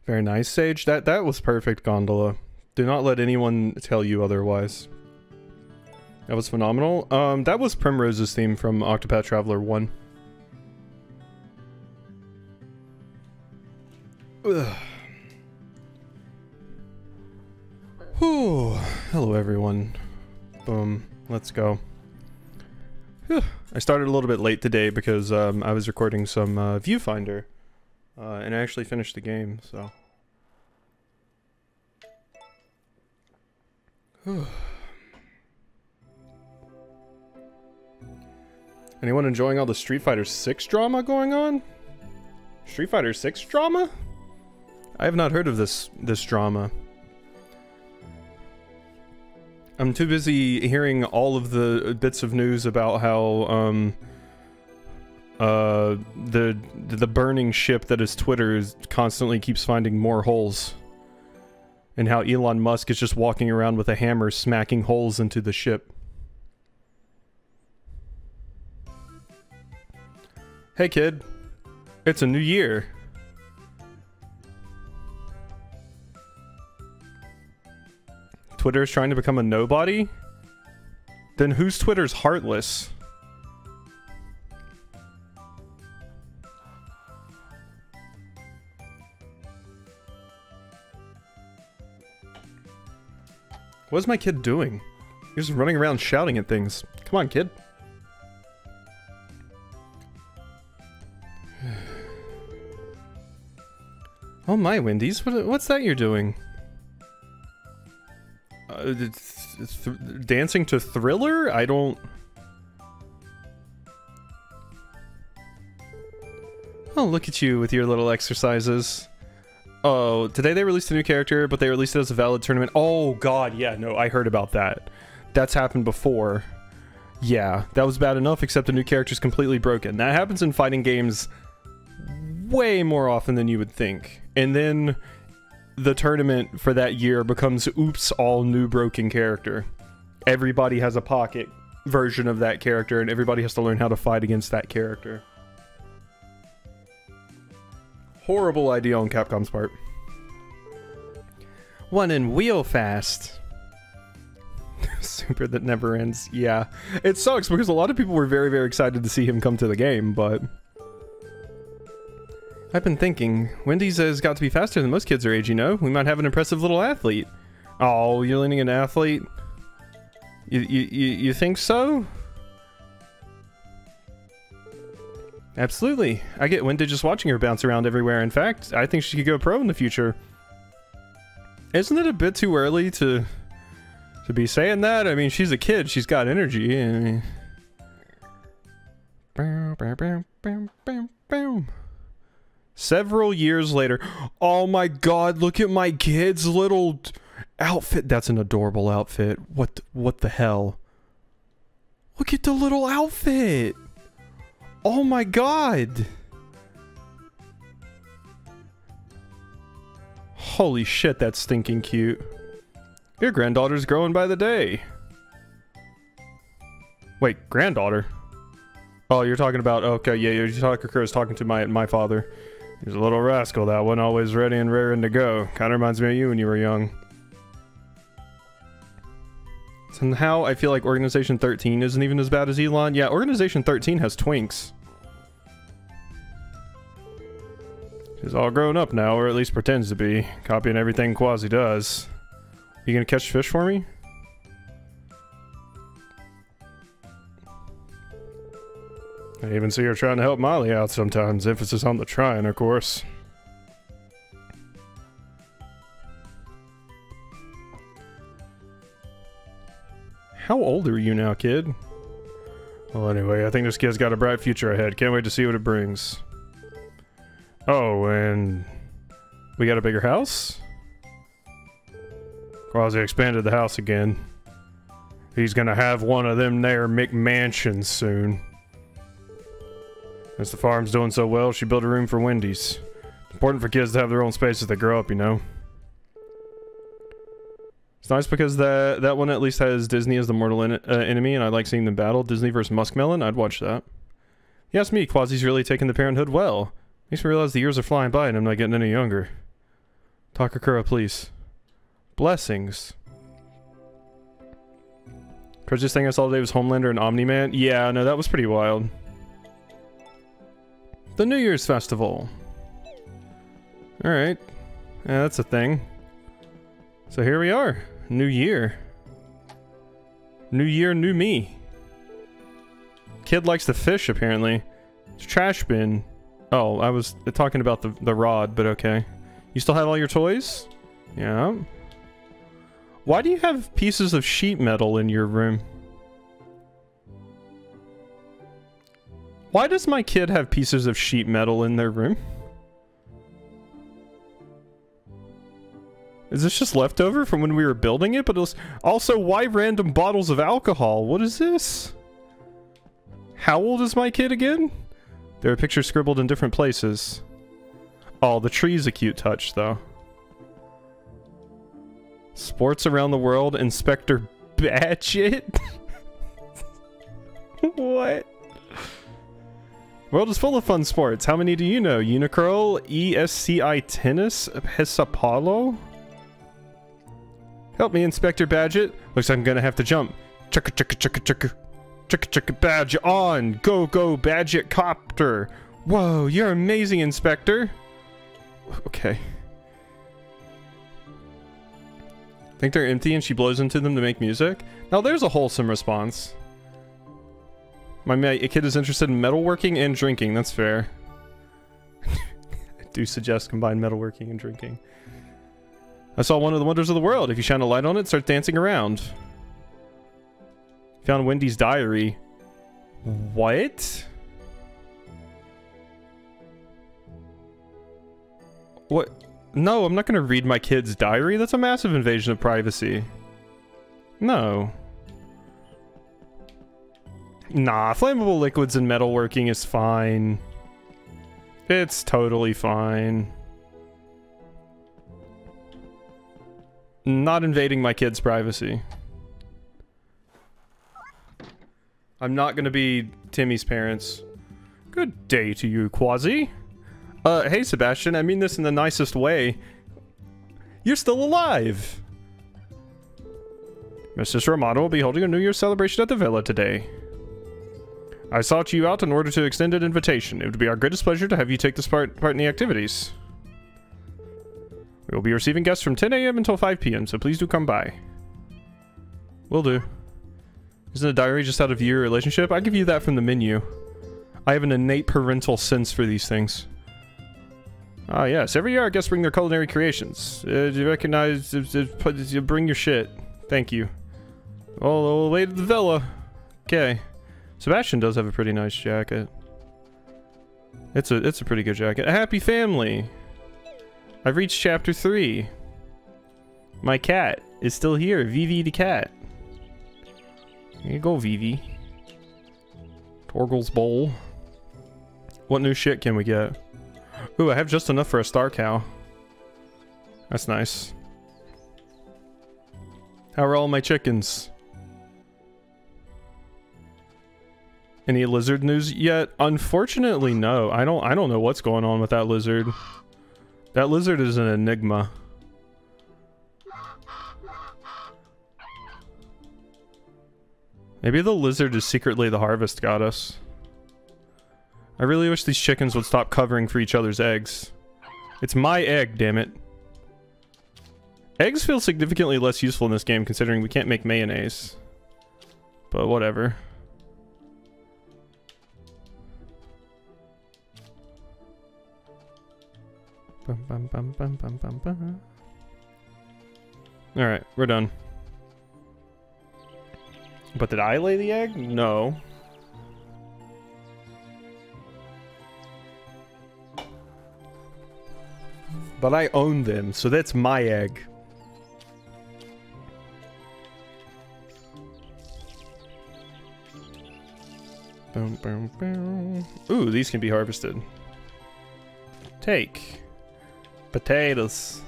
Very nice, Sage. That was perfect, Gondola. Do not let anyone tell you otherwise. That was phenomenal. That was Primrose's theme from Octopath Traveler 1. Ugh. Whew. Hello, everyone. Boom. Let's go. Whew. I started a little bit late today because I was recording some Viewfinder. And I actually finished the game, so... Anyone enjoying all the Street Fighter 6 drama going on? Street Fighter 6 drama? I have not heard of this drama. I'm too busy hearing all of the bits of news about how the burning ship that is Twitter constantly keeps finding more holes. And how Elon Musk is just walking around with a hammer smacking holes into the ship. Hey kid, it's a new year. Twitter is trying to become a nobody? Then whose Twitter's heartless? What is my kid doing? He's just running around shouting at things. Come on, kid. Oh my, Wendy's, what's that you're doing? Dancing to Thriller? I don't... Oh, look at you with your little exercises. Oh, today they released a new character, but they released it as a valid tournament. Oh god, yeah, no, I heard about that. That's happened before. Yeah, that was bad enough, except the new character's completely broken. That happens in fighting games way more often than you would think. And then the tournament for that year becomes oops, all new broken character. Everybody has a pocket version of that character, and everybody has to learn how to fight against that character. Horrible idea on Capcom's part. One in Wheel Fast. Super that never ends. Yeah. It sucks because a lot of people were very, very excited to see him come to the game, but... I've been thinking, Wendy's has got to be faster than most kids our age, you know? We might have an impressive little athlete. Oh, you're leaning an athlete? You think so? Absolutely. I get Wendy just watching her bounce around everywhere. In fact, I think she could go pro in the future. Isn't it a bit too early to be saying that? I mean, she's a kid. She's got energy. I mean... Several years later. Oh my god, look at my kid's little outfit. That's an adorable outfit. What the hell? Look at the little outfit. Oh my god. Holy shit, that's stinking cute. Your granddaughter's growing by the day. Wait, granddaughter? Oh, you're talking about, okay, yeah, you're talking to my father. He's a little rascal, that one, always ready and raring to go. Kinda reminds me of you when you were young. Somehow, I feel like Organization 13 isn't even as bad as Elon. Yeah, Organization 13 has twinks. He's all grown up now, or at least pretends to be, copying everything Quasi does. You gonna catch fish for me? I even see her trying to help Molly out sometimes, emphasis on the trying, of course. How old are you now, kid? Well, anyway, I think this kid's got a bright future ahead. Can't wait to see what it brings. Oh, and... we got a bigger house? Quasi expanded the house again. He's gonna have one of them there McMansions soon. As the farm's doing so well, she built a room for Wendy's. It's important for kids to have their own space as they grow up, you know? It's nice because that one at least has Disney as the mortal enemy, and I like seeing them battle. Disney vs. Muskmelon, I'd watch that. You ask me, Quasi's really taking the Parenthood well. Makes me realize the years are flying by and I'm not getting any younger. Takakura, please. Blessings. Craziest thing I saw today was Homelander and Omni-Man. Yeah, no, that was pretty wild. The New Year's Festival. Alright. Yeah, that's a thing. So here we are. New year. New year, new me. Kid likes to fish, apparently. It's trash bin. Oh, I was talking about the rod, but okay. You still have all your toys? Yeah. Why do you have pieces of sheet metal in your room? Why does my kid have pieces of sheet metal in their room? Is this just leftover from when we were building it? But it was also, why random bottles of alcohol? What is this? How old is my kid again? There are pictures scribbled in different places. Oh, the tree's a cute touch, though. Sports around the world, Inspector Badget? What? World is full of fun sports. How many do you know? Unicurl, ESCI Tennis, Pesapalo? Help me, Inspector Badget. Looks like I'm gonna have to jump. Chugga chugga chugga chugga. Chugga chugga badge on. Go go Badget copter. Whoa, you're amazing, Inspector. Okay. Think they're empty and she blows into them to make music? Now there's a wholesome response. My kid is interested in metalworking and drinking. That's fair. I do suggest combine metalworking and drinking. I saw one of the wonders of the world. If you shine a light on it, start dancing around. Found Wendy's diary. What? What? No, I'm not going to read my kid's diary. That's a massive invasion of privacy. No. Nah, flammable liquids and metalworking is fine. It's totally fine. Not invading my kid's privacy. I'm not gonna be Timmy's parents. Good day to you, Quasi. Hey Sebastian, I mean this in the nicest way. You're still alive! Mr. Romano will be holding a New Year's celebration at the villa today. I sought you out in order to extend an invitation. It would be our greatest pleasure to have you take this part in the activities. We will be receiving guests from 10 a.m. until 5 p.m., so please do come by. Will do. Isn't a diary just out of your relationship? I give you that from the menu. I have an innate parental sense for these things. Ah, yes. Every year our guests bring their culinary creations. Do you recognize... bring your shit. Thank you. All the way to the villa. Okay. Sebastian does have a pretty nice jacket. It's a pretty good jacket. A happy family. I've reached chapter 3. My cat is still here. Vivi the cat. Here you go, Vivi. Torgle's bowl. What new shit can we get? Ooh, I have just enough for a star cow. That's nice. How are all my chickens? Any lizard news yet? Unfortunately, no. I don't know what's going on with that lizard. That lizard is an enigma. Maybe the lizard is secretly the harvest goddess. I really wish these chickens would stop covering for each other's eggs. It's my egg, damn it. Eggs feel significantly less useful in this game considering we can't make mayonnaise. But whatever. Alright, we're done. But did I lay the egg? No. But I own them, so that's my egg. Boom, boom, boom. Ooh, these can be harvested. Take. Potatoes.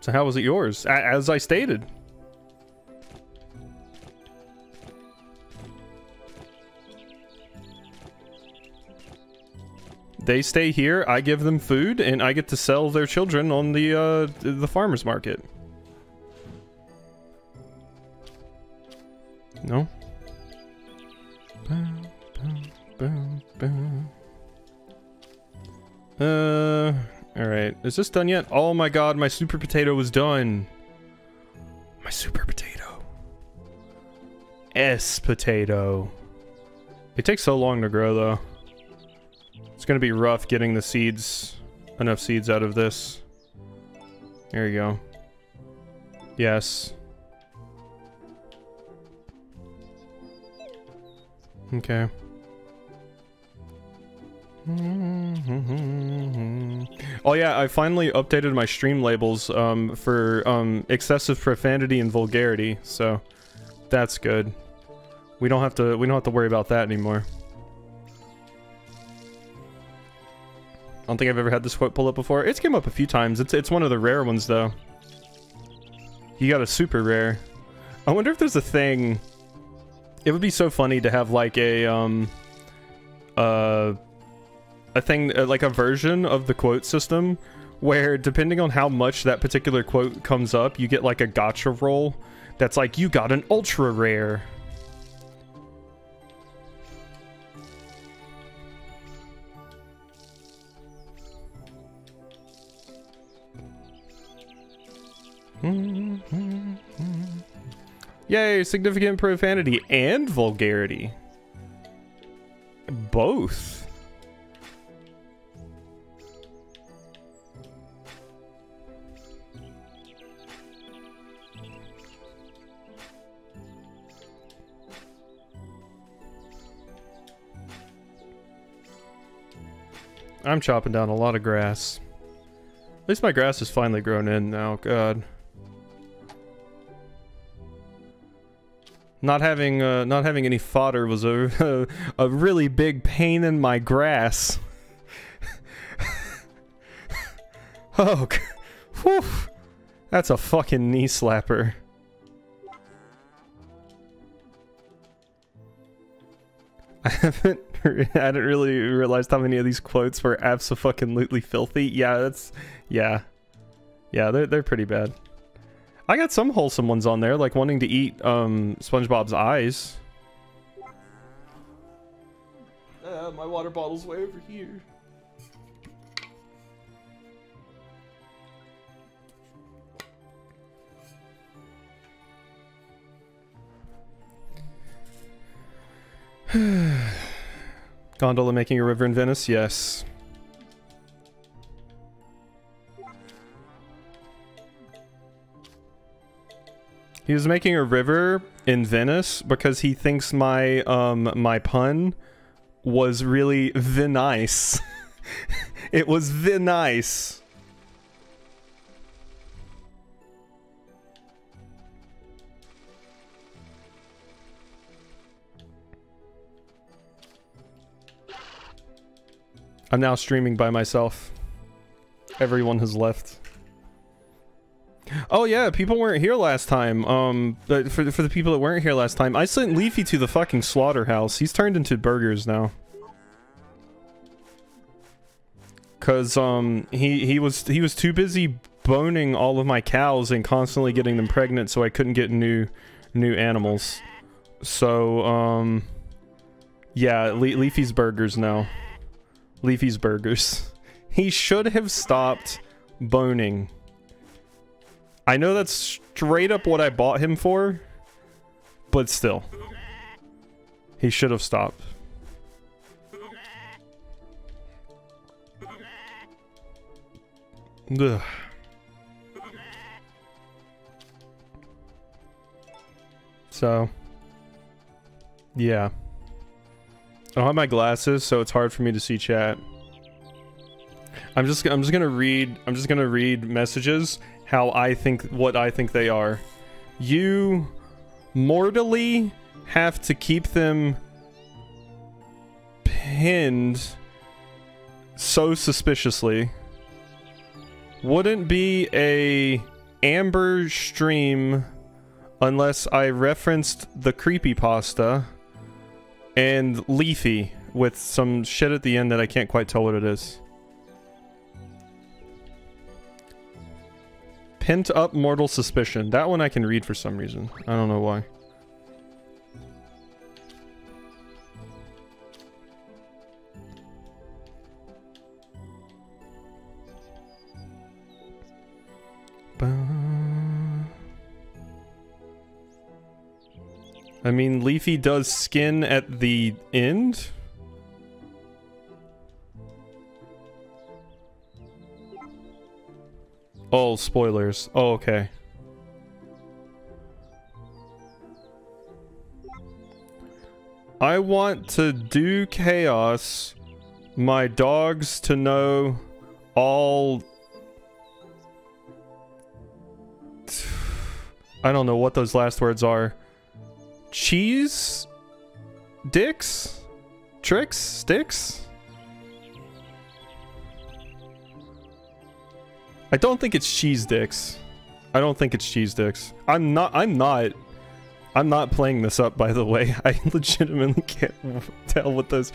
So how was it yours? As I stated. They stay here, I give them food, and I get to sell their children on the farmer's market. No? Alright. Is this done yet? Oh my god, my super potato was done. My super potato. S potato. It takes so long to grow, though. It's gonna be rough getting the seeds, enough seeds out of this. There you go. Yes. Okay. Oh yeah, I finally updated my stream labels for excessive profanity and vulgarity, so that's good. We don't have to worry about that anymore. I don't think I've ever had this quote pull up before. It's came up a few times. It's one of the rare ones though. You got a super rare. I wonder if there's a thing. It would be so funny to have like a thing, like a version of the quote system where depending on how much that particular quote comes up, you get like a gotcha roll that's like, you got an ultra rare. Yay, significant profanity and vulgarity. Both. I'm chopping down a lot of grass. At least my grass is finally grown in now, God. Not having any fodder was a really big pain in my grass. Oh, whew. That's a fucking knee slapper. I hadn't really realized how many of these quotes were abso-fucking-lutely filthy. Yeah, they're pretty bad. I got some wholesome ones on there, like wanting to eat SpongeBob's eyes. My water bottle's way over here. Gondola making a river in Venice? Yes. He was making a river in Venice because he thinks my my pun was really nice. It was nice. I'm now streaming by myself. Everyone has left. Oh yeah, people weren't here last time. But for the people that weren't here last time, I sent Leafy to the fucking slaughterhouse. He's turned into burgers now. Cause he was too busy boning all of my cows and constantly getting them pregnant, so I couldn't get new animals. So yeah, Leafy's burgers now. Leafy's burgers. He should have stopped boning. I know that's straight up what I bought him for, but still. He should have stopped. Ugh. So, yeah. I don't have my glasses, so it's hard for me to see chat. I'm just gonna read messages how I think, what I think they are. You mortally have to keep them pinned so suspiciously. Wouldn't be a Amber stream unless I referenced the creepypasta and Leafy with some shit at the end that I can't quite tell what it is. Pent up mortal suspicion. That one I can read for some reason. I don't know why. I mean, Leafy does skin at the end. Oh, spoilers. Oh, okay. I want to do chaos. My dogs to know all... I don't know what those last words are. Cheese? Dicks? Tricks? Sticks? I don't think it's cheese dicks. I don't think it's cheese dicks. I'm not playing this up, by the way. I legitimately can't tell what those...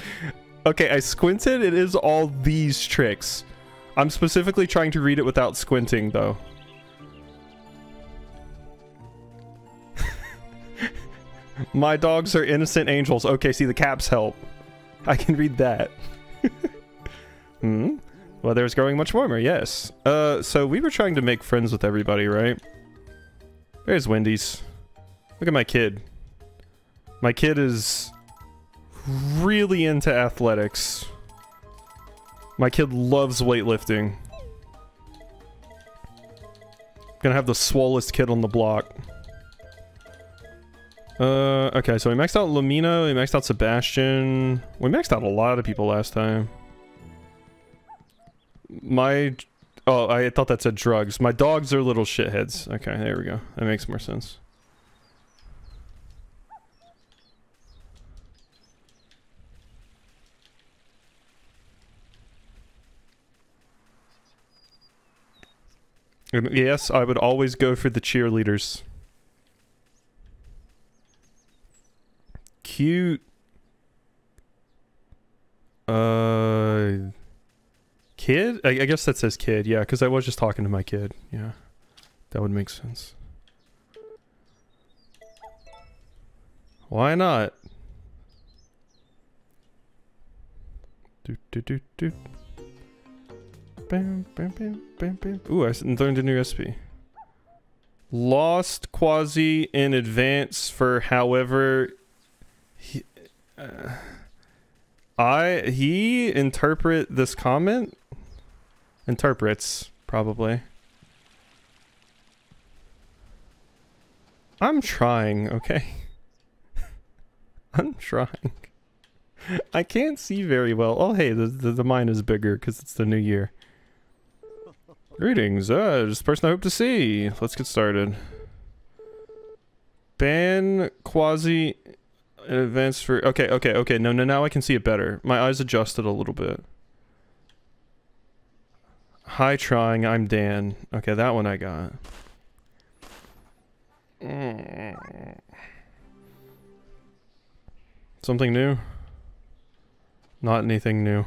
Okay, I squinted. It is all these tricks. I'm specifically trying to read it without squinting, though. My dogs are innocent angels. Okay, see, the caps help. I can read that. Hmm? Weather is growing much warmer, yes. So we were trying to make friends with everybody, right? There's Wendy's. Look at my kid. My kid is really into athletics. My kid loves weightlifting. Gonna have the swollest kid on the block. Okay, so we maxed out Lumina, we maxed out Sebastian. We maxed out a lot of people last time. Oh, I thought that said drugs. My dogs are little shitheads. Okay, there we go. That makes more sense. Yes, I would always go for the cheerleaders. Cute. Kid? I guess that says kid, yeah, because I was just talking to my kid. Yeah, that would make sense. Why not? Do do do do. Bam bam bam bam bam. Ooh, I learned a new recipe. Lost Quasi in advance for however he interpret this comment? Interprets, probably. I'm trying, okay? I'm trying. I can't see very well. Oh, hey, the mine is bigger because it's the new year. Greetings, just the person I hope to see. Let's get started. Ban Quasi in advance for... Okay, no, now I can see it better. My eyes adjusted a little bit. Hi, trying, I'm Dan. Okay, that one I got. Something new? Not anything new.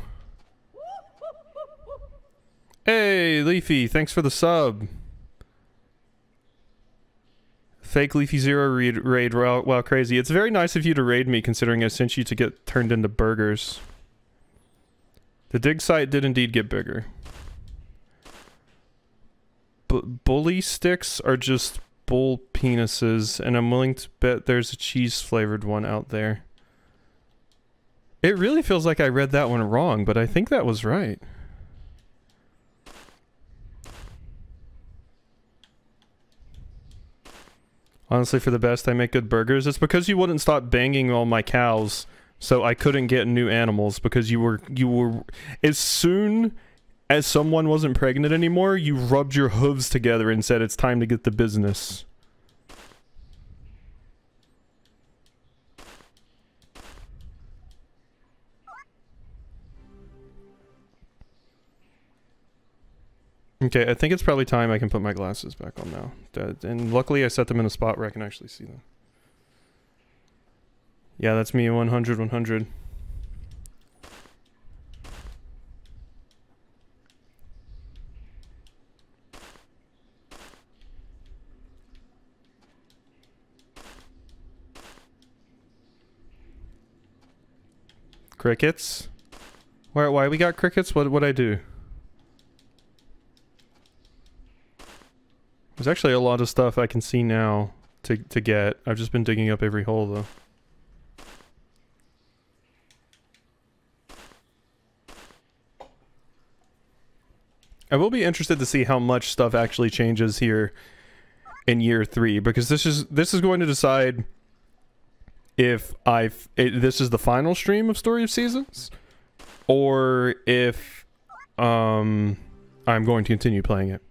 Hey, Leafy, thanks for the sub. Fake Leafy Zero raid, wow, crazy. It's very nice of you to raid me, considering I sent you to get turned into burgers. The dig site did indeed get bigger. Bully sticks are just bull penises, and I'm willing to bet there's a cheese-flavored one out there. It really feels like I read that one wrong, but I think that was right. Honestly, for the best, I make good burgers. It's because you wouldn't stop banging all my cows, so I couldn't get new animals, because you were as soon as someone wasn't pregnant anymore, you rubbed your hooves together and said it's time to get the business. Okay, I think it's probably time I can put my glasses back on now. And luckily I set them in a spot where I can actually see them. Yeah, that's me, 100, 100. Crickets? Why we got crickets? What'd I do? There's actually a lot of stuff I can see now to get. I've just been digging up every hole though. I will be interested to see how much stuff actually changes here in year 3, because this is going to decide if this is the final stream of Story of Seasons, or if I'm going to continue playing it.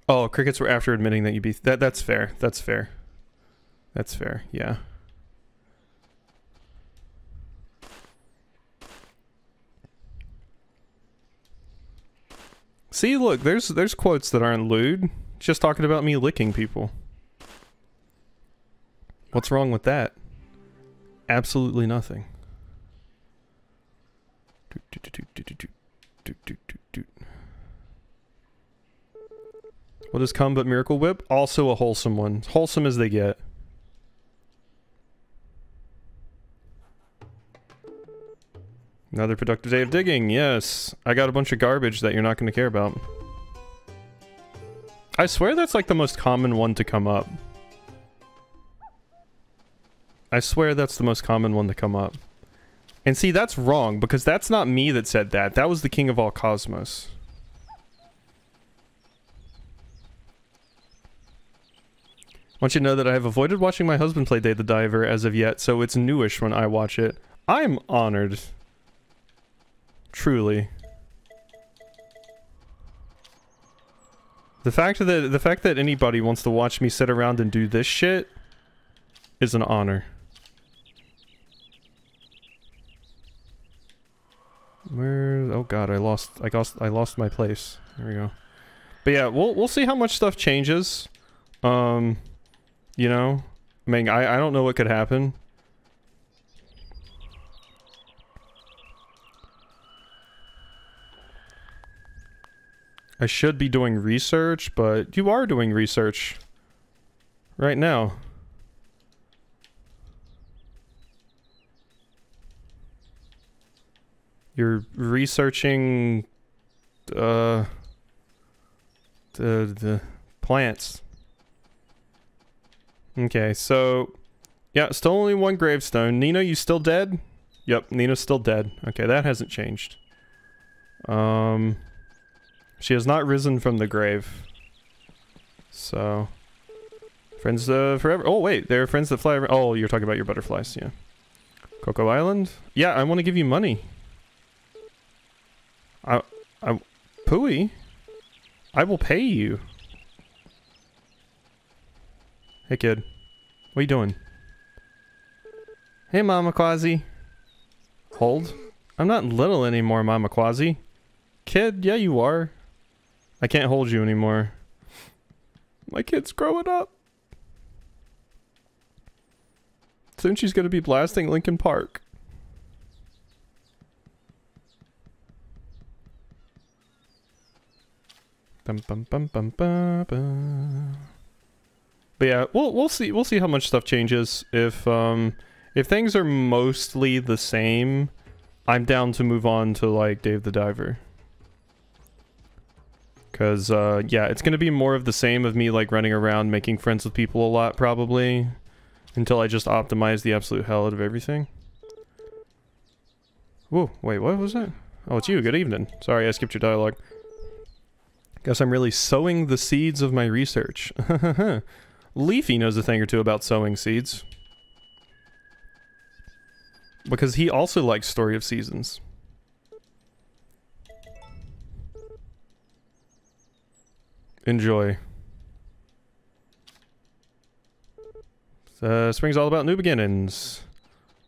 Oh, crickets were after admitting that you beat that. That's fair. That's fair. That's fair. Yeah. See, look, there's quotes that aren't lewd. Just talking about me licking people. What's wrong with that? Absolutely nothing. What has come but Miracle Whip? Also a wholesome one. Wholesome as they get. Another productive day of digging, yes. I got a bunch of garbage that you're not going to care about. I swear that's like the most common one to come up. I swear that's the most common one to come up. And see, that's wrong, because that's not me that said that. That was the King of All Cosmos. I want you to know that I have avoided watching my husband play Dave the Diver as of yet, so it's newish when I watch it. I'm honored. Truly. The fact that anybody wants to watch me sit around and do this shit is an honor. Where? Oh god, I lost my place. There we go. But yeah, we'll see how much stuff changes. You know, I mean, I don't know what could happen. I should be doing research, but you are doing research right now. You're researching the plants. Okay, so yeah, still only one gravestone. Nina, you still dead? Yep, Nina's still dead. Okay, that hasn't changed. She has not risen from the grave. So friends forever. Oh wait, there are friends that fly around. Oh, you're talking about your butterflies, yeah. Cocoa Island? Yeah, I want to give you money. Pooey? I will pay you. Hey kid, what are you doing? Hey Mama Quasi. Hold. I'm not little anymore, Mama Quasi. Kid, yeah you are. I can't hold you anymore. My kid's growing up. Soon she's gonna be blasting Linkin Park. Bum bum bum bum bum bum. But yeah, we'll see how much stuff changes. If things are mostly the same, I'm down to move on to like Dave the Diver. Cause yeah, it's gonna be more of the same of me like running around making friends with people a lot probably, until I just optimize the absolute hell out of everything. Whoa, wait, what was that? Oh, it's you. Good evening. Sorry, I skipped your dialogue. Guess I'm really sowing the seeds of my research. Leafy knows a thing or two about sowing seeds. Because he also likes Story of Seasons. Enjoy. Spring's all about new beginnings.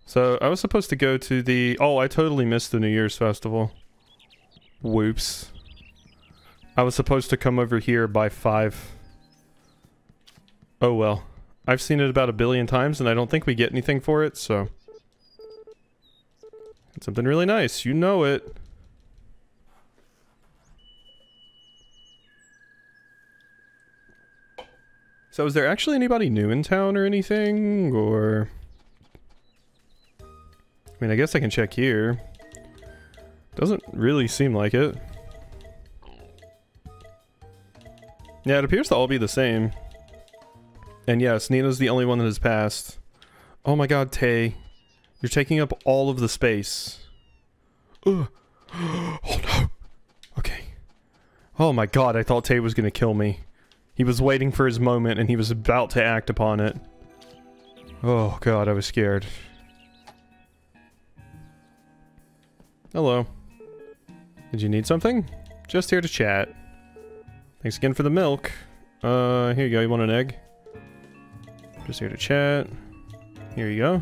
So, I was supposed to go to the... Oh, I totally missed the New Year's Festival. Whoops. I was supposed to come over here by 5. Oh well. I've seen it about 1 billion times and I don't think we get anything for it, so... It's something really nice, you know it. So is there actually anybody new in town or anything? Or... I mean, I guess I can check here. Doesn't really seem like it. Yeah, it appears to all be the same. And yes, Nina's the only one that has passed. Oh my god, Tay. You're taking up all of the space. Ugh. Oh no. Okay. Oh my god, I thought Tay was gonna kill me. He was waiting for his moment and he was about to act upon it. Oh god, I was scared. Hello. Did you need something? Just here to chat. Thanks again for the milk. Here you go, you want an egg? Just here to chat. Here you go.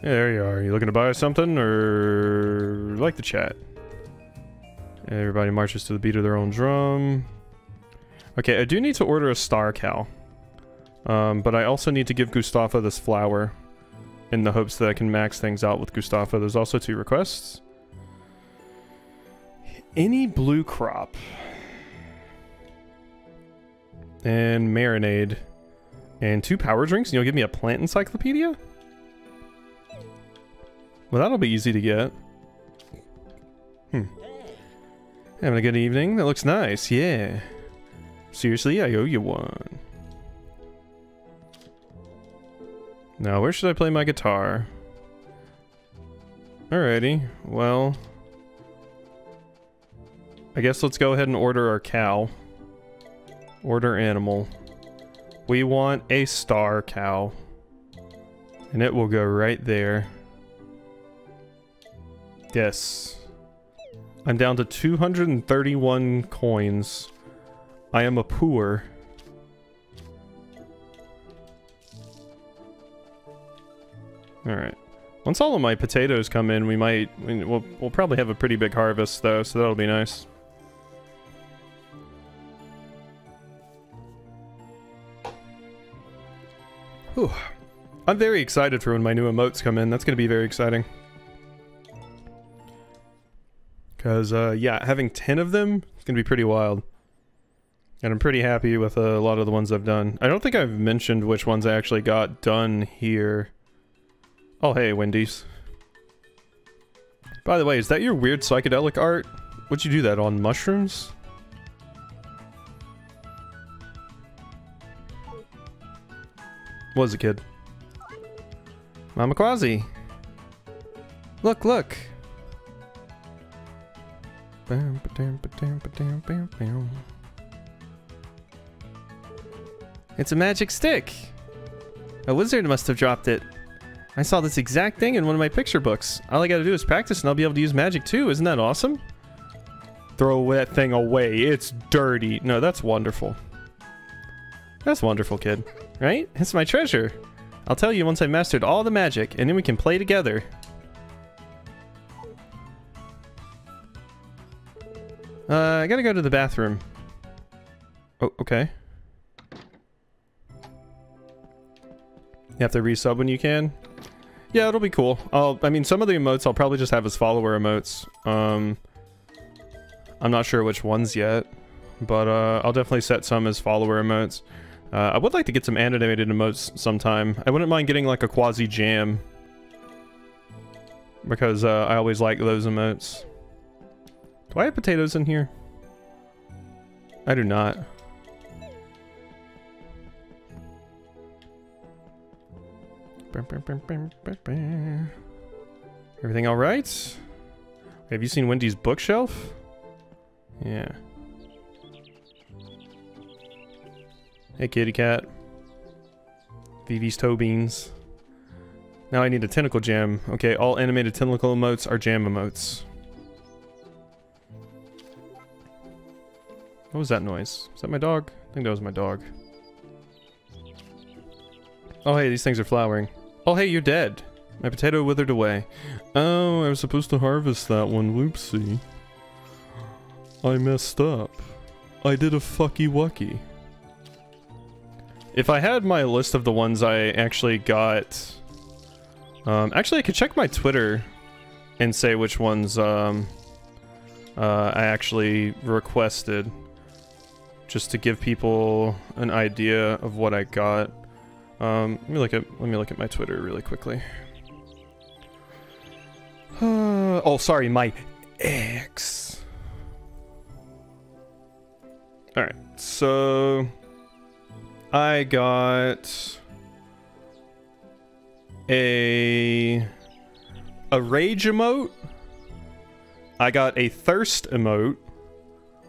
Yeah, there you are. You looking to buy something or like the chat? Everybody marches to the beat of their own drum. Okay, I do need to order a star cow. But I also need to give Gustafa this flower in the hopes that I can max things out with Gustafa. There's also 2 requests. Any blue crop. And marinade. And 2 power drinks, and you'll give me a plant encyclopedia? Well, that'll be easy to get. Having a good evening? That looks nice, yeah. Seriously, I owe you one. Now, where should I play my guitar? Alrighty, well... I guess let's go ahead and order our cow. Order animal. We want a star cow. And it will go right there. Yes. I'm down to 231 coins. I am a poor. Alright. Once all of my potatoes come in, we'll probably have a pretty big harvest though, so that'll be nice. Whew. I'm very excited for when my new emotes come in. That's going to be very exciting. Because, yeah, having 10 of them is going to be pretty wild. And I'm pretty happy with a lot of the ones I've done. I don't think I've mentioned which ones I actually got done here. Oh, hey, Wendy's. By the way, is that your weird psychedelic art? Would you do that on mushrooms? Was a kid. Mama Quasi. Look, look. It's a magic stick. A wizard must have dropped it. I saw this exact thing in one of my picture books. All I gotta do is practice and I'll be able to use magic too. Isn't that awesome? Throw that thing away. It's dirty. No, that's wonderful. That's wonderful, kid. Right? It's my treasure. I'll tell you once I've mastered all the magic, and then we can play together. I gotta go to the bathroom. Oh, okay. You have to resub when you can? Yeah, it'll be cool. I mean, some of the emotes I'll probably just have as follower emotes. I'm not sure which ones yet, but I'll definitely set some as follower emotes. I would like to get some animated emotes sometime. I wouldn't mind getting like a Quasi Jam, because I always like those emotes. Do I have potatoes in here? I do not. Everything all right? Have you seen Wendy's bookshelf? Yeah. Hey, kitty cat. Vivi's toe beans. Now I need a tentacle jam. Okay, all animated tentacle emotes are jam emotes. What was that noise? Is that my dog? I think that was my dog. Oh, hey, these things are flowering. Oh, hey, you're dead. My potato withered away. Oh, I was supposed to harvest that one. Whoopsie. I messed up. I did a fucky wucky. If I had my list of the ones I actually got... actually, I could check my Twitter and say which ones I I actually requested just to give people an idea of what I got. Let me look at my Twitter really quickly. Oh, sorry, my ex. All right, so I got a rage emote. I got a thirst emote,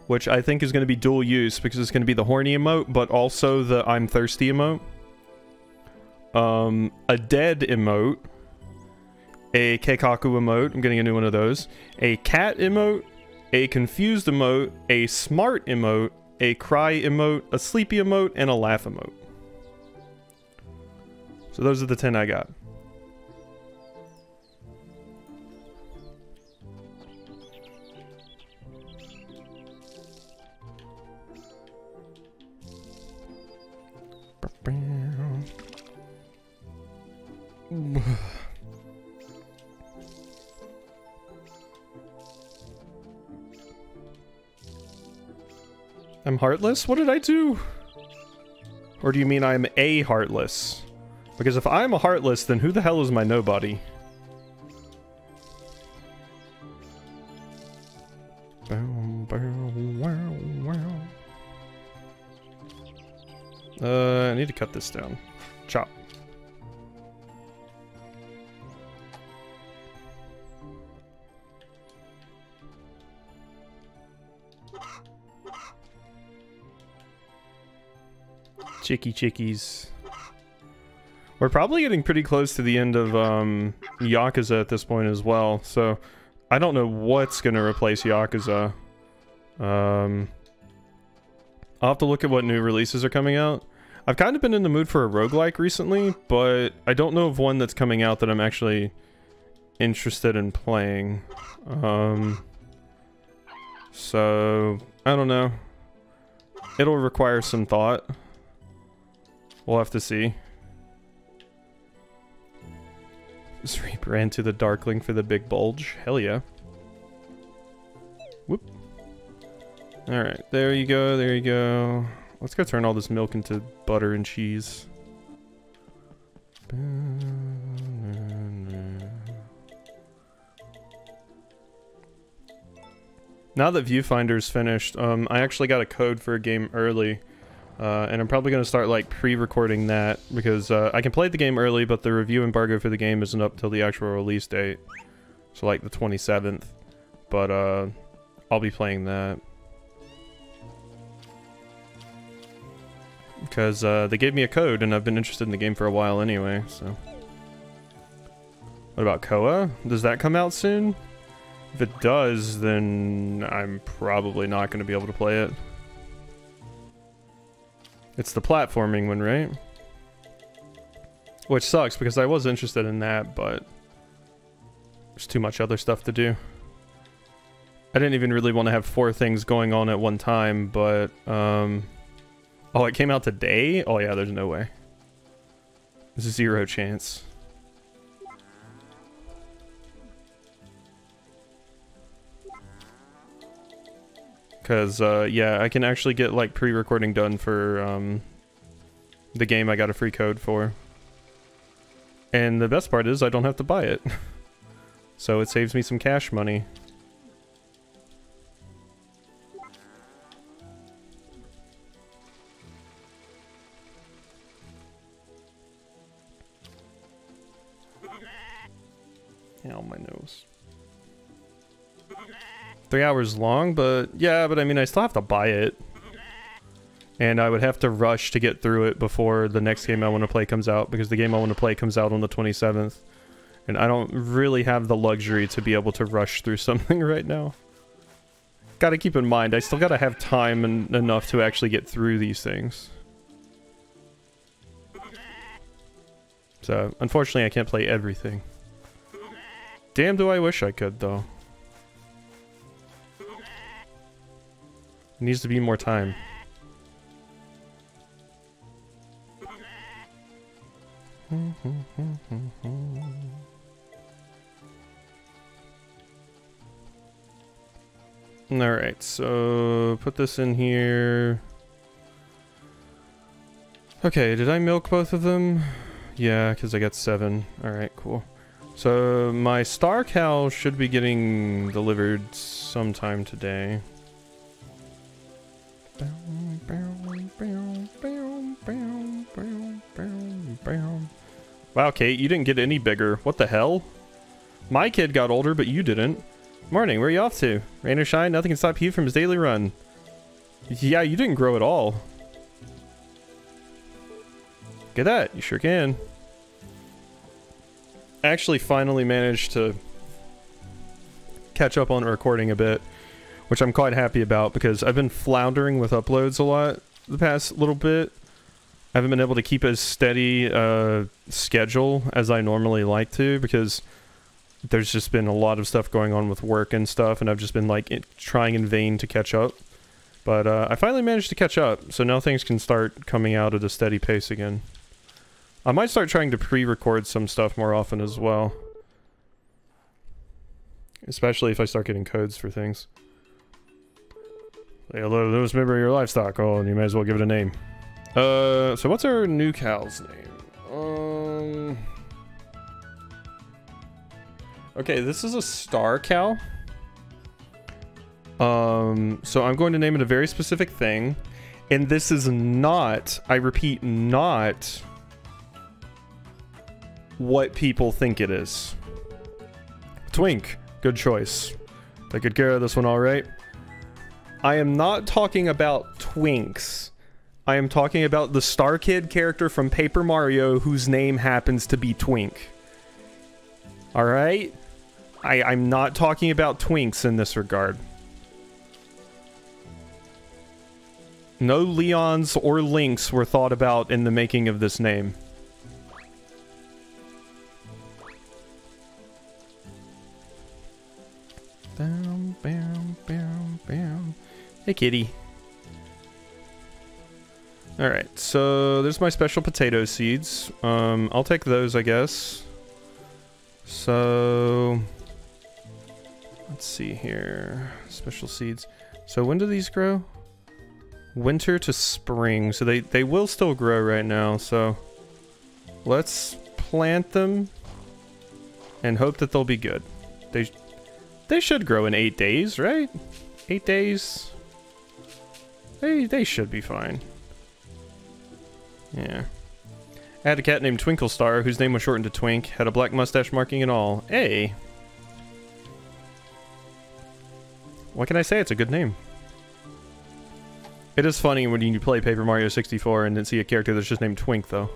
which I think is going to be dual use because it's going to be the horny emote, but also the I'm thirsty emote. A dead emote, a keikaku emote, I'm getting a new one of those, a cat emote, a confused emote, a smart emote, a cry emote, a sleepy emote, and a laugh emote. So those are the 10 I got. I'm heartless? What did I do? Or do you mean I'm a heartless? Because if I'm a heartless, then who the hell is my nobody? I need to cut this down. Chop. Chickies. We're probably getting pretty close to the end of Yakuza at this point as well, so I don't know what's gonna replace Yakuza. I'll have to look at what new releases are coming out. I've kind of been in the mood for a roguelike recently, but I don't know of one that's coming out that I'm actually interested in playing. So I don't know. It'll require some thought. We'll have to see. Reap ran to the Darkling for the big bulge. Hell yeah. Whoop. Alright, there you go, there you go. Let's go turn all this milk into butter and cheese. Now that Viewfinder's finished, I actually got a code for a game early. And I'm probably going to start like pre-recording that because I can play the game early, but the review embargo for the game isn't up till the actual release date. So like the 27th. But I'll be playing that. Because they gave me a code and I've been interested in the game for a while anyway, so. What about Koa? Does that come out soon? If it does, then I'm probably not going to be able to play it. It's the platforming one, right? Which sucks because I was interested in that, but there's too much other stuff to do. I didn't even really want to have 4 things going on at one time, but oh, it came out today? Oh yeah, there's no way. There's 0 chance. Because, yeah, I can actually get, like, pre-recording done for, the game I got a free code for. And the best part is I don't have to buy it. So it saves me some cash money. Ow, my nose. 3 hours long, but yeah, but I mean, I still have to buy it. And I would have to rush to get through it before the next game I want to play comes out, because the game I want to play comes out on the 27th. And I don't really have the luxury to be able to rush through something right now. Gotta keep in mind, I still gotta have time and enough to actually get through these things. So, unfortunately, I can't play everything. Damn, do I wish I could, though. Needs to be more time. Alright, so put this in here. Okay, did I milk both of them? Yeah, because I got 7. Alright, cool. So my star cow should be getting delivered sometime today. Wow, Kate, you didn't get any bigger. What the hell? My kid got older, but you didn't. Morning, where are you off to? Rain or shine, nothing can stop you from his daily run. Yeah, you didn't grow at all. Look at that, you sure can. I actually finally managed to catch up on recording a bit, which I'm quite happy about because I've been floundering with uploads a lot the past little bit. I haven't been able to keep as steady schedule as I normally like to because there's just been a lot of stuff going on with work and stuff, and I've just been like trying in vain to catch up. But I finally managed to catch up, so now things can start coming out at a steady pace again. I might start trying to pre-record some stuff more often as well. Especially if I start getting codes for things. Hey, hello, newest member of your livestock. Oh, and you might as well give it a name. So what's our new cow's name? Okay, this is a star cow. So I'm going to name it a very specific thing. And this is not, I repeat, not what people think it is. Twink, good choice. Take good care of this one, all right? I am not talking about Twinks. I am talking about the Star Kid character from Paper Mario whose name happens to be Twink. All right? I'm not talking about Twinks in this regard. No Leons or Links were thought about in the making of this name. Bam, bam, bam, bam. Hey, kitty. Alright, so there's my special potato seeds. I'll take those, I guess. So let's see here. Special seeds. So when do these grow? Winter to spring. So they will still grow right now, so let's plant them and hope that they'll be good. They should grow in 8 days, right? 8 days. They should be fine. Yeah. I had a cat named Twinkle Star, whose name was shortened to Twink, had a black mustache marking and all. Hey! What can I say? It's a good name. It is funny when you play Paper Mario 64 and then see a character that's just named Twink, though.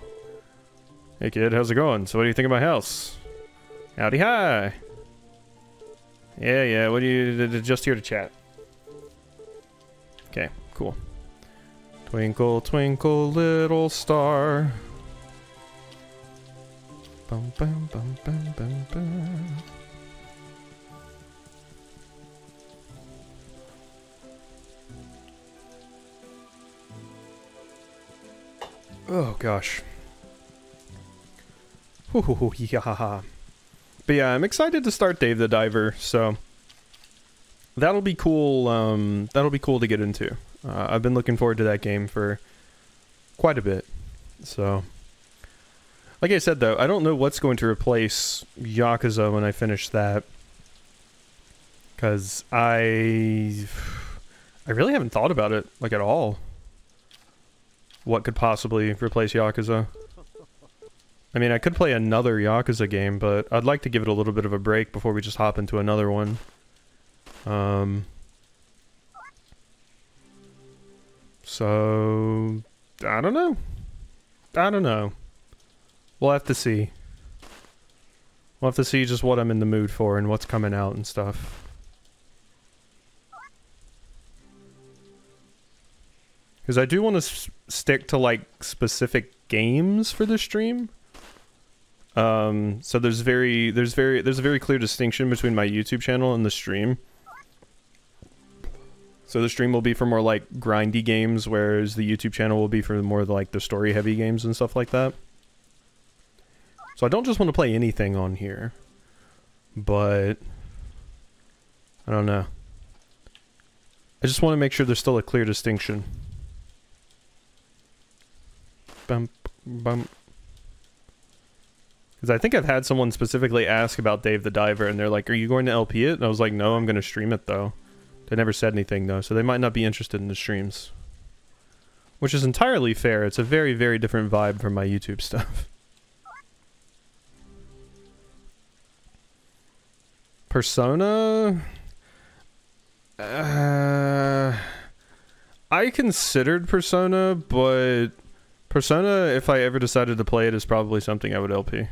Hey kid, how's it going? So what do you think of my house? Howdy hi! Yeah, what do you... just here to chat. Okay, cool. Twinkle, twinkle, little star. Bum, bum, bum, bum, bum, bum. Oh, gosh. Ooh, yeah. But yeah, I'm excited to start Dave the Diver, so that'll be cool. That'll be cool to get into. I've been looking forward to that game for quite a bit. So, like I said though, I don't know what's going to replace Yakuza when I finish that, because I really haven't thought about it like at all. What could possibly replace Yakuza? I mean, I could play another Yakuza game, but I'd like to give it a little bit of a break before we just hop into another one. So, I don't know. We'll have to see. We'll have to see just what I'm in the mood for and what's coming out and stuff. Because I do want to stick to, like, specific games for the stream. So there's a very clear distinction between my YouTube channel and the stream. So the stream will be for more like grindy games, whereas the YouTube channel will be for more like the story heavy games and stuff like that. So I don't just want to play anything on here, but I don't know. I just want to make sure there's still a clear distinction. Bump, bump. Because I think I've had someone specifically ask about Dave the Diver, and they're like, are you going to LP it? And I was like, no, I'm going to stream it, though. They never said anything, though, so they might not be interested in the streams. Which is entirely fair. It's a very, very different vibe from my YouTube stuff. Persona... I considered Persona, but Persona, if I ever decided to play it, is probably something I would LP.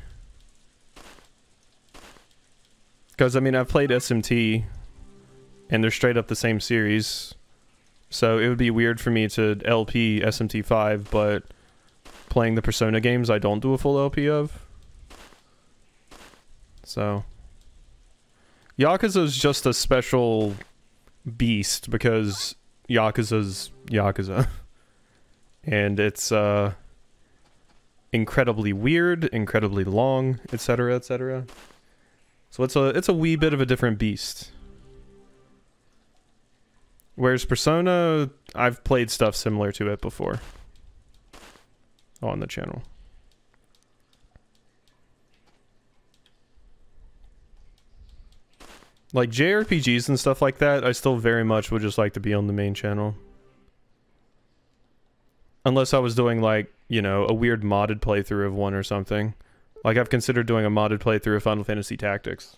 Because, I mean, I've played SMT, and they're straight up the same series, so it would be weird for me to LP SMT5, but playing the Persona games I don't do a full LP of. So... Yakuza's just a special beast because Yakuza's Yakuza. And it's incredibly weird, incredibly long, etc., etc. So it's a wee bit of a different beast. Whereas Persona, I've played stuff similar to it before on the channel. Like JRPGs and stuff like that, I still very much would just like to be on the main channel. Unless I was doing like, you know, a weird modded playthrough of one or something. Like I've considered doing a modded playthrough of Final Fantasy Tactics.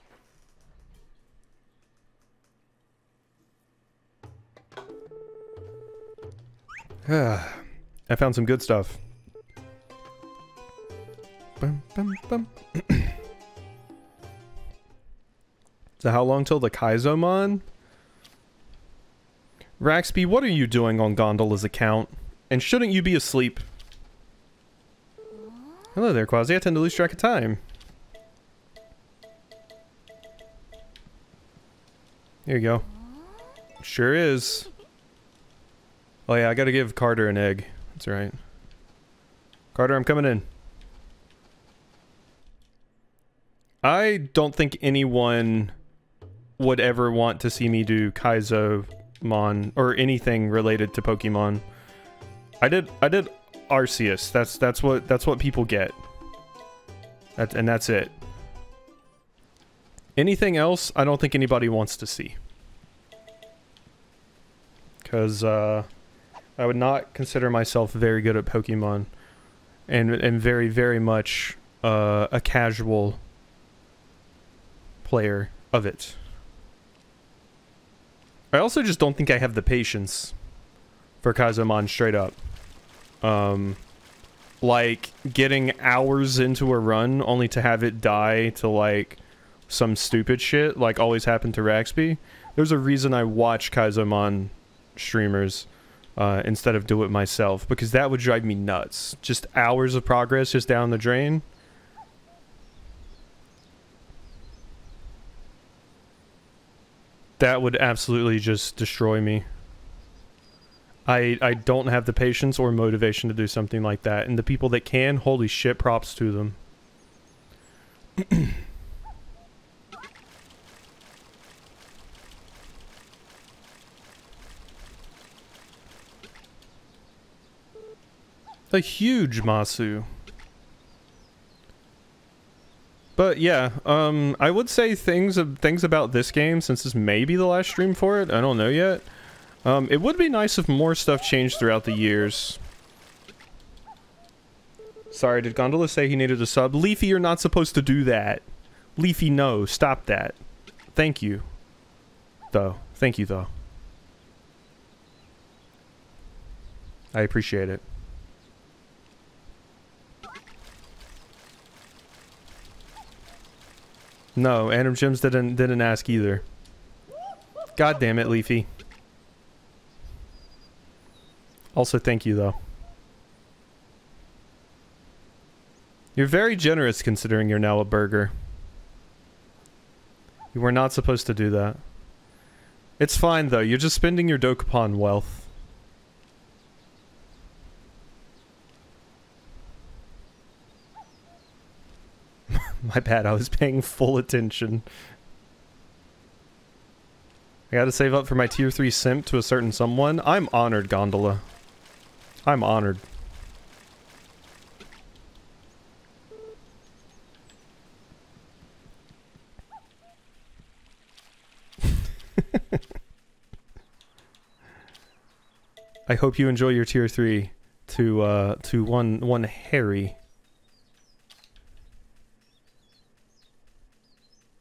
I found some good stuff. Bum, bum, bum. So how long till the Kaizomon? Raxby, what are you doing on Gondola's account? And shouldn't you be asleep? Hello there, Quasi. I tend to lose track of time. Here you go. Sure is. Oh yeah, I gotta give Carter an egg. That's right. Carter, I'm coming in. I don't think anyone would ever want to see me do Kaizomon or anything related to Pokemon. I did Arceus. That's what people get. And that's it. Anything else, I don't think anybody wants to see. Cause I would not consider myself very good at Pokemon, and very, very much a casual player of it. I also just don't think I have the patience for Kaizomon straight up. Like, getting hours into a run only to have it die to, like, some stupid shit, like always happened to Raxby. There's a reason I watch Kaizomon streamers instead of do it myself, because that would drive me nuts. Just hours of progress just down the drain. That would absolutely just destroy me. I don't have the patience or motivation to do something like that, and the people that can, holy shit, props to them. A huge Masu. But yeah, I would say things about this game, since this may be the last stream for it, I don't know yet. It would be nice if more stuff changed throughout the years. Sorry, did Gondola say he needed a sub? Leafy, you're not supposed to do that. Leafy, no, stop that. Thank you. Though. Thank you, though. I appreciate it. No, Adam Jims didn't ask either. God damn it, Leafy. Also, thank you, though. You're very generous considering you're now a burger. You were not supposed to do that. It's fine, though. You're just spending your Dokapon wealth. My bad, I was paying full attention. gotta save up for my tier 3 simp to a certain someone. I'm honored, Gondola. I'm honored. I hope you enjoy your tier 3 to one Harry.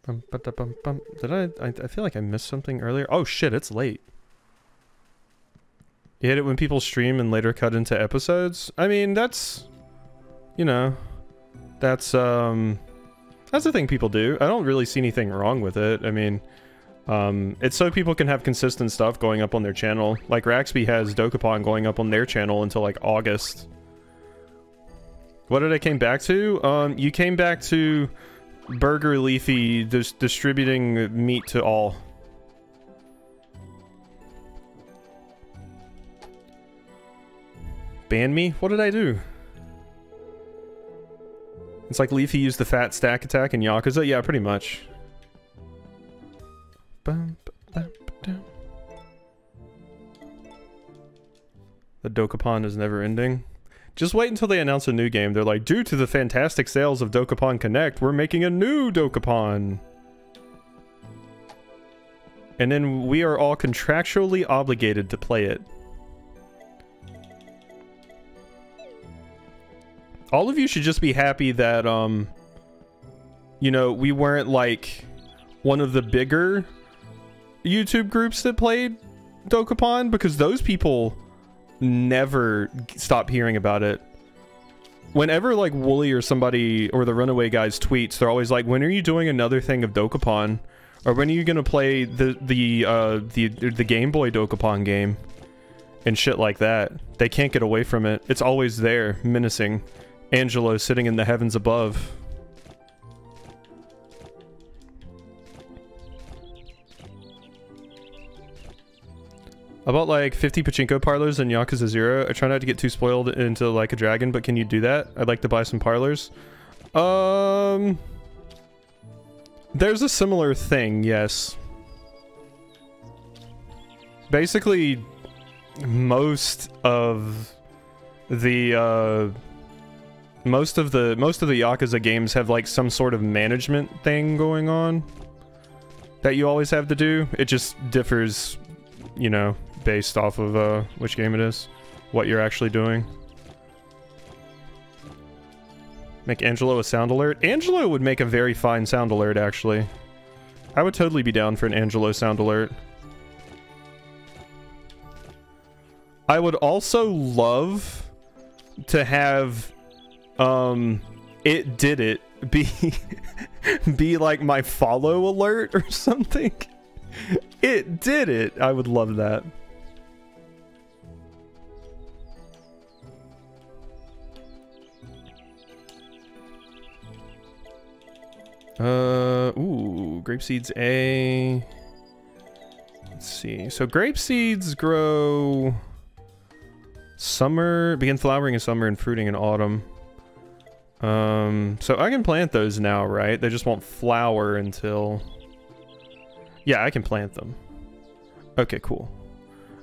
Did I feel like I missed something earlier? Oh shit, it's late. You hate it when people stream and later cut into episodes? I mean, that's, you know, that's the thing people do. I don't really see anything wrong with it. I mean, it's so people can have consistent stuff going up on their channel. Like Raxby has Dokapon going up on their channel until like August. What did I came back to? You came back to Burger Leafy distributing meat to all. Ban me? What did I do? It's like Leafy used the fat stack attack in Yakuza? Yeah, pretty much. The Dokapon is never ending. Just wait until they announce a new game. They're like, due to the fantastic sales of Dokapon Connect, we're making a new Dokapon. And then we are all contractually obligated to play it. All of you should just be happy that, you know, we weren't like one of the bigger YouTube groups that played Dokapon, because those people never stop hearing about it. Whenever like Wooly or somebody or the Runaway guys tweets, they're always like, when are you doing another thing of Dokapon? Or when are you gonna play the Game Boy Dokapon game? And shit like that. They can't get away from it. It's always there, menacing. Angelo sitting in the heavens above. I bought like 50 pachinko parlors in Yakuza 0. I try not to get too spoiled into like a dragon, but can you do that? I'd like to buy some parlors. There's a similar thing, yes. Basically, most of the Yakuza games have like some sort of management thing going on that you always have to do. It just differs, you know, based off of which game it is, what you're actually doing. Make Angelo a sound alert. Angelo would make a very fine sound alert, actually. I would totally be down for an Angelo sound alert. I would also love to have it did it be like my follow alert or something. It did it. I would love that. Ooh, grape seeds A. Let's see. So grape seeds grow summer, begin flowering in summer and fruiting in autumn. So I can plant those now, right? They just won't flower until... Yeah, I can plant them. Okay, cool.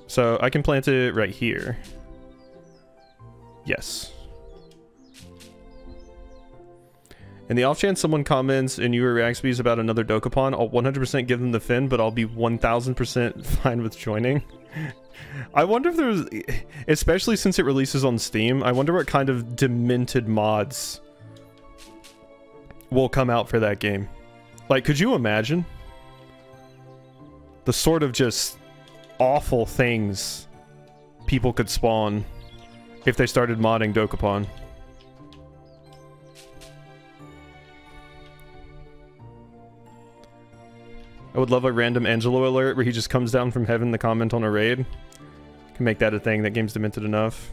So I can plant it right here. Yes. In the off chance someone comments and you or Raxby's about another Dokapon, I'll 100% give them the fin, but I'll be 1000% fine with joining. I wonder if there's... Especially since it releases on Steam, I wonder what kind of demented mods will come out for that game. Like, could you imagine? The sort of just awful things people could spawn if they started modding Dokapon. I would love a random Angelo alert where he just comes down from heaven to comment on a raid. Can make that a thing. That game's demented enough.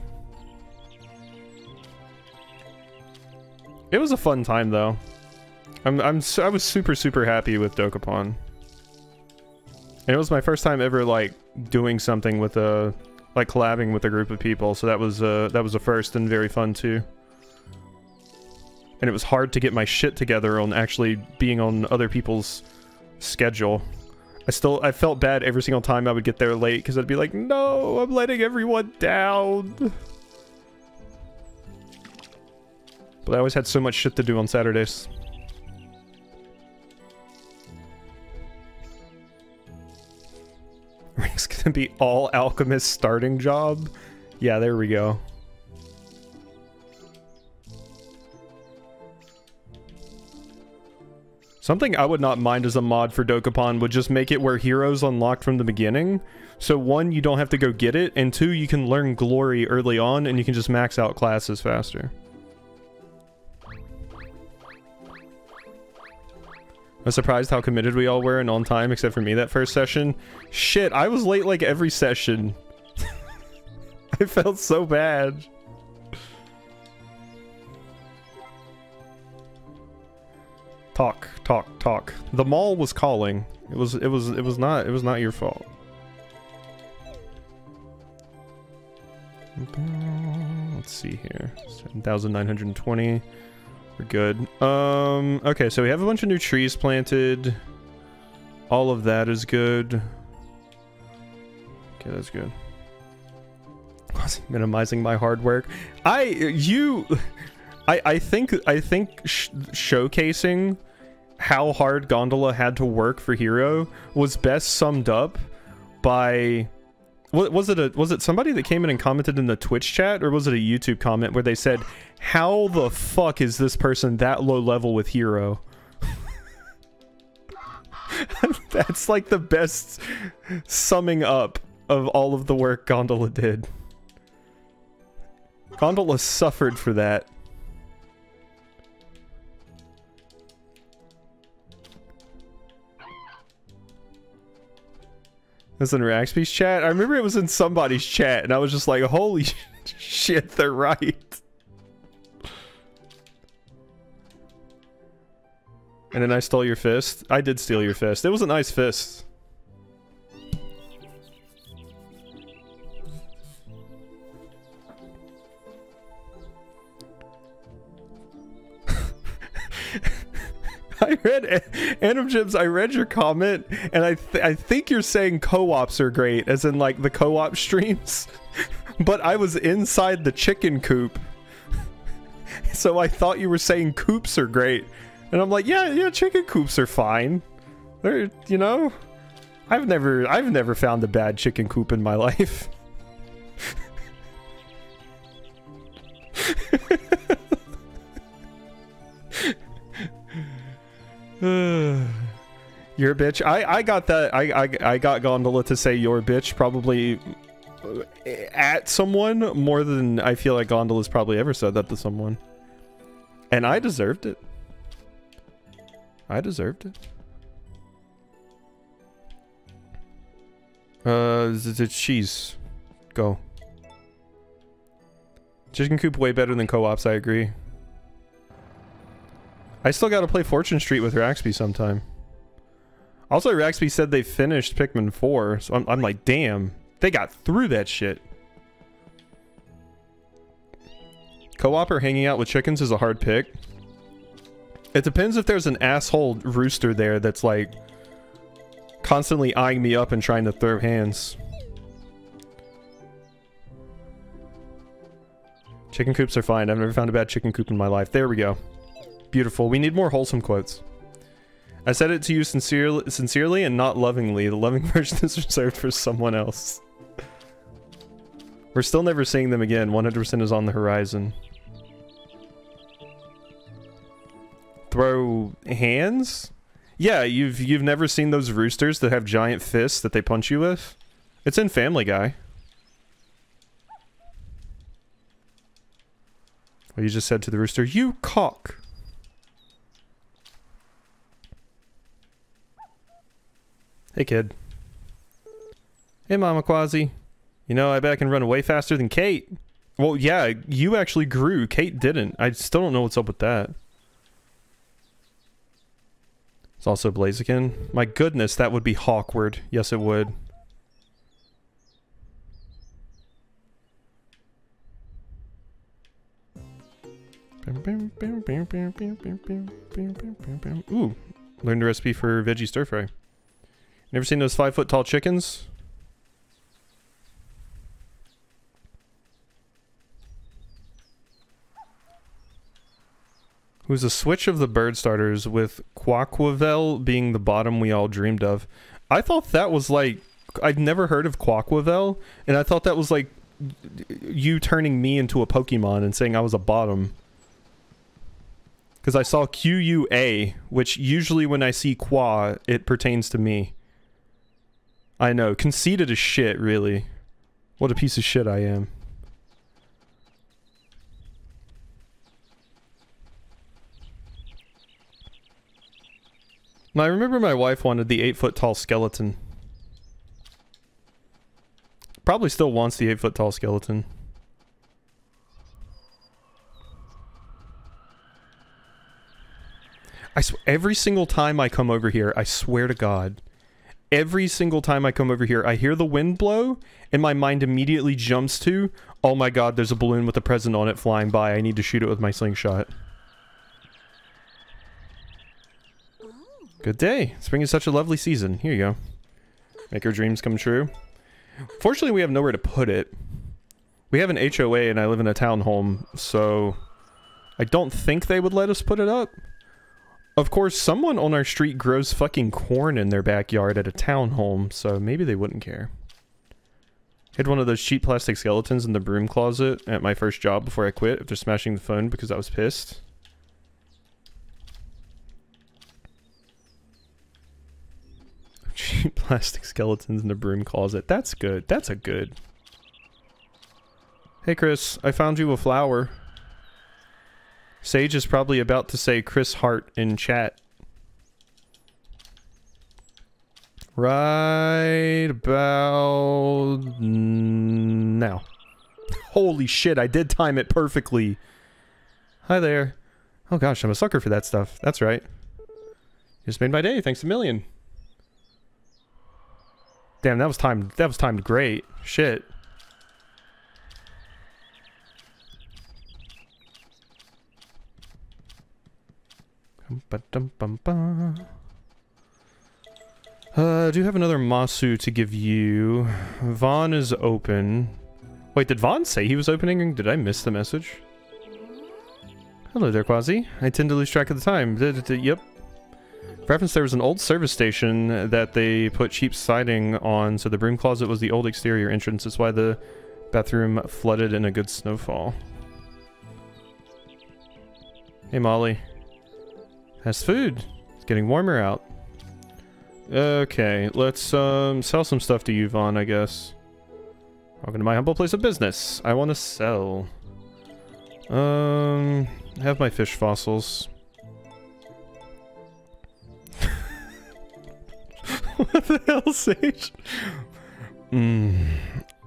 It was a fun time though. I was super happy with Dokapon. And it was my first time ever like doing something with like collabing with a group of people, so that was a first and very fun too. And it was hard to get my shit together on actually being on other people's schedule. I felt bad every single time I would get there late because I'd be like, no, I'm letting everyone down. But I always had so much shit to do on Saturdays. It's gonna be all alchemist starting job. Yeah, there we go. Something I would not mind as a mod for Dokapon would just make it where heroes unlocked from the beginning. So one, you don't have to go get it, and two, you can learn glory early on and you can just max out classes faster. I'm surprised how committed we all were and on time except for me that first session. Shit, I was late like every session. I felt so bad. Talk, talk, talk. The mall was calling. It was not your fault. Let's see here. 7,920. We're good. Okay, so we have a bunch of new trees planted. All of that is good. Okay, that's good. Minimizing my hard work. I think showcasing how hard Gondola had to work for Hero was best summed up by was it somebody that came in and commented in the Twitch chat, or was it a YouTube comment where they said, how the fuck is this person that low level with Hero? That's like the best summing up of all of the work Gondola did. Gondola suffered for that. This in Raxby's chat? I remember it was in somebody's chat, and I was just like, holy shit, they're right. And then I stole your fist. I did steal your fist. It was a nice fist. I read Anim Jibs, I read your comment, and I think you're saying co-ops are great, as in like the co-op streams. But I was inside the chicken coop, so I thought you were saying coops are great, and I'm like, yeah, chicken coops are fine. They're, you know, I've never found a bad chicken coop in my life. You're a bitch. I got that. I got Gondola to say your bitch probably at someone more than I feel like Gondola's probably ever said that to someone. And I deserved it. I deserved it. The cheese. Go. Chicken coop way better than co-ops, I agree. I still gotta play Fortune Street with Raxby sometime. Also, Raxby said they finished Pikmin 4, so I'm like, damn, they got through that shit. Co-op or hanging out with chickens is a hard pick. It depends if there's an asshole rooster there that's like constantly eyeing me up and trying to throw hands. Chicken coops are fine. I've never found a bad chicken coop in my life. There we go. Beautiful. We need more wholesome quotes. I said it to you sincerely and not lovingly. The loving version is reserved for someone else. We're still never seeing them again. 100% is on the horizon. Throw hands? Yeah, you've never seen those roosters that have giant fists that they punch you with? It's in Family Guy. Well, you just said to the rooster, you cock. Hey, kid. Hey, Mama Quasi. You know, I bet I can run way faster than Kate. Well, yeah, you actually grew. Kate didn't. I still don't know what's up with that. It's also Blaziken. My goodness, that would be Hawkward. Yes, it would. Ooh, learned the recipe for veggie stir fry. Never seen those 5-foot tall chickens? Who's a switch of the bird starters with Quaquavel being the bottom we all dreamed of. I thought that was like, I'd never heard of Quaquavel, and I thought that was like you turning me into a Pokemon and saying I was a bottom. Because I saw QUA, which usually when I see Qua, it pertains to me. I know, conceited as shit, really. What a piece of shit I am. Now, I remember my wife wanted the 8-foot tall skeleton. Probably still wants the 8-foot tall skeleton. I swear, every single time I come over here, I swear to God, every single time I come over here, I hear the wind blow, and my mind immediately jumps to, oh my God, there's a balloon with a present on it flying by. I need to shoot it with my slingshot. Good day. Spring is such a lovely season. Here you go. Make your dreams come true. Fortunately, we have nowhere to put it. We have an HOA and I live in a townhome, so I don't think they would let us put it up. Of course, someone on our street grows fucking corn in their backyard at a townhome, so maybe they wouldn't care. I had one of those cheap plastic skeletons in the broom closet at my first job before I quit after smashing the phone because I was pissed. Cheap plastic skeletons in the broom closet. That's good. That's a good. Hey Chris, I found you a flower. Sage is probably about to say Chris Hart in chat. Right about now. Holy shit, I did time it perfectly. Hi there. Oh gosh, I'm a sucker for that stuff. That's right. You just made my day. Thanks a million. Damn, that was timed great. Shit. I do have another Masu to give you. Vaughn is open. Wait, did Vaughn say he was opening? Did I miss the message? Hello there, Quasi. I tend to lose track of the time. Yep. For reference, there was an old service station that they put cheap siding on, so the broom closet was the old exterior entrance. That's why the bathroom flooded in a good snowfall. Hey, Molly. Has food. It's getting warmer out. Okay, let's sell some stuff to you, Vaughn, I guess. Welcome to my humble place of business. I want to sell. I have my fish fossils. What the hell, Sage?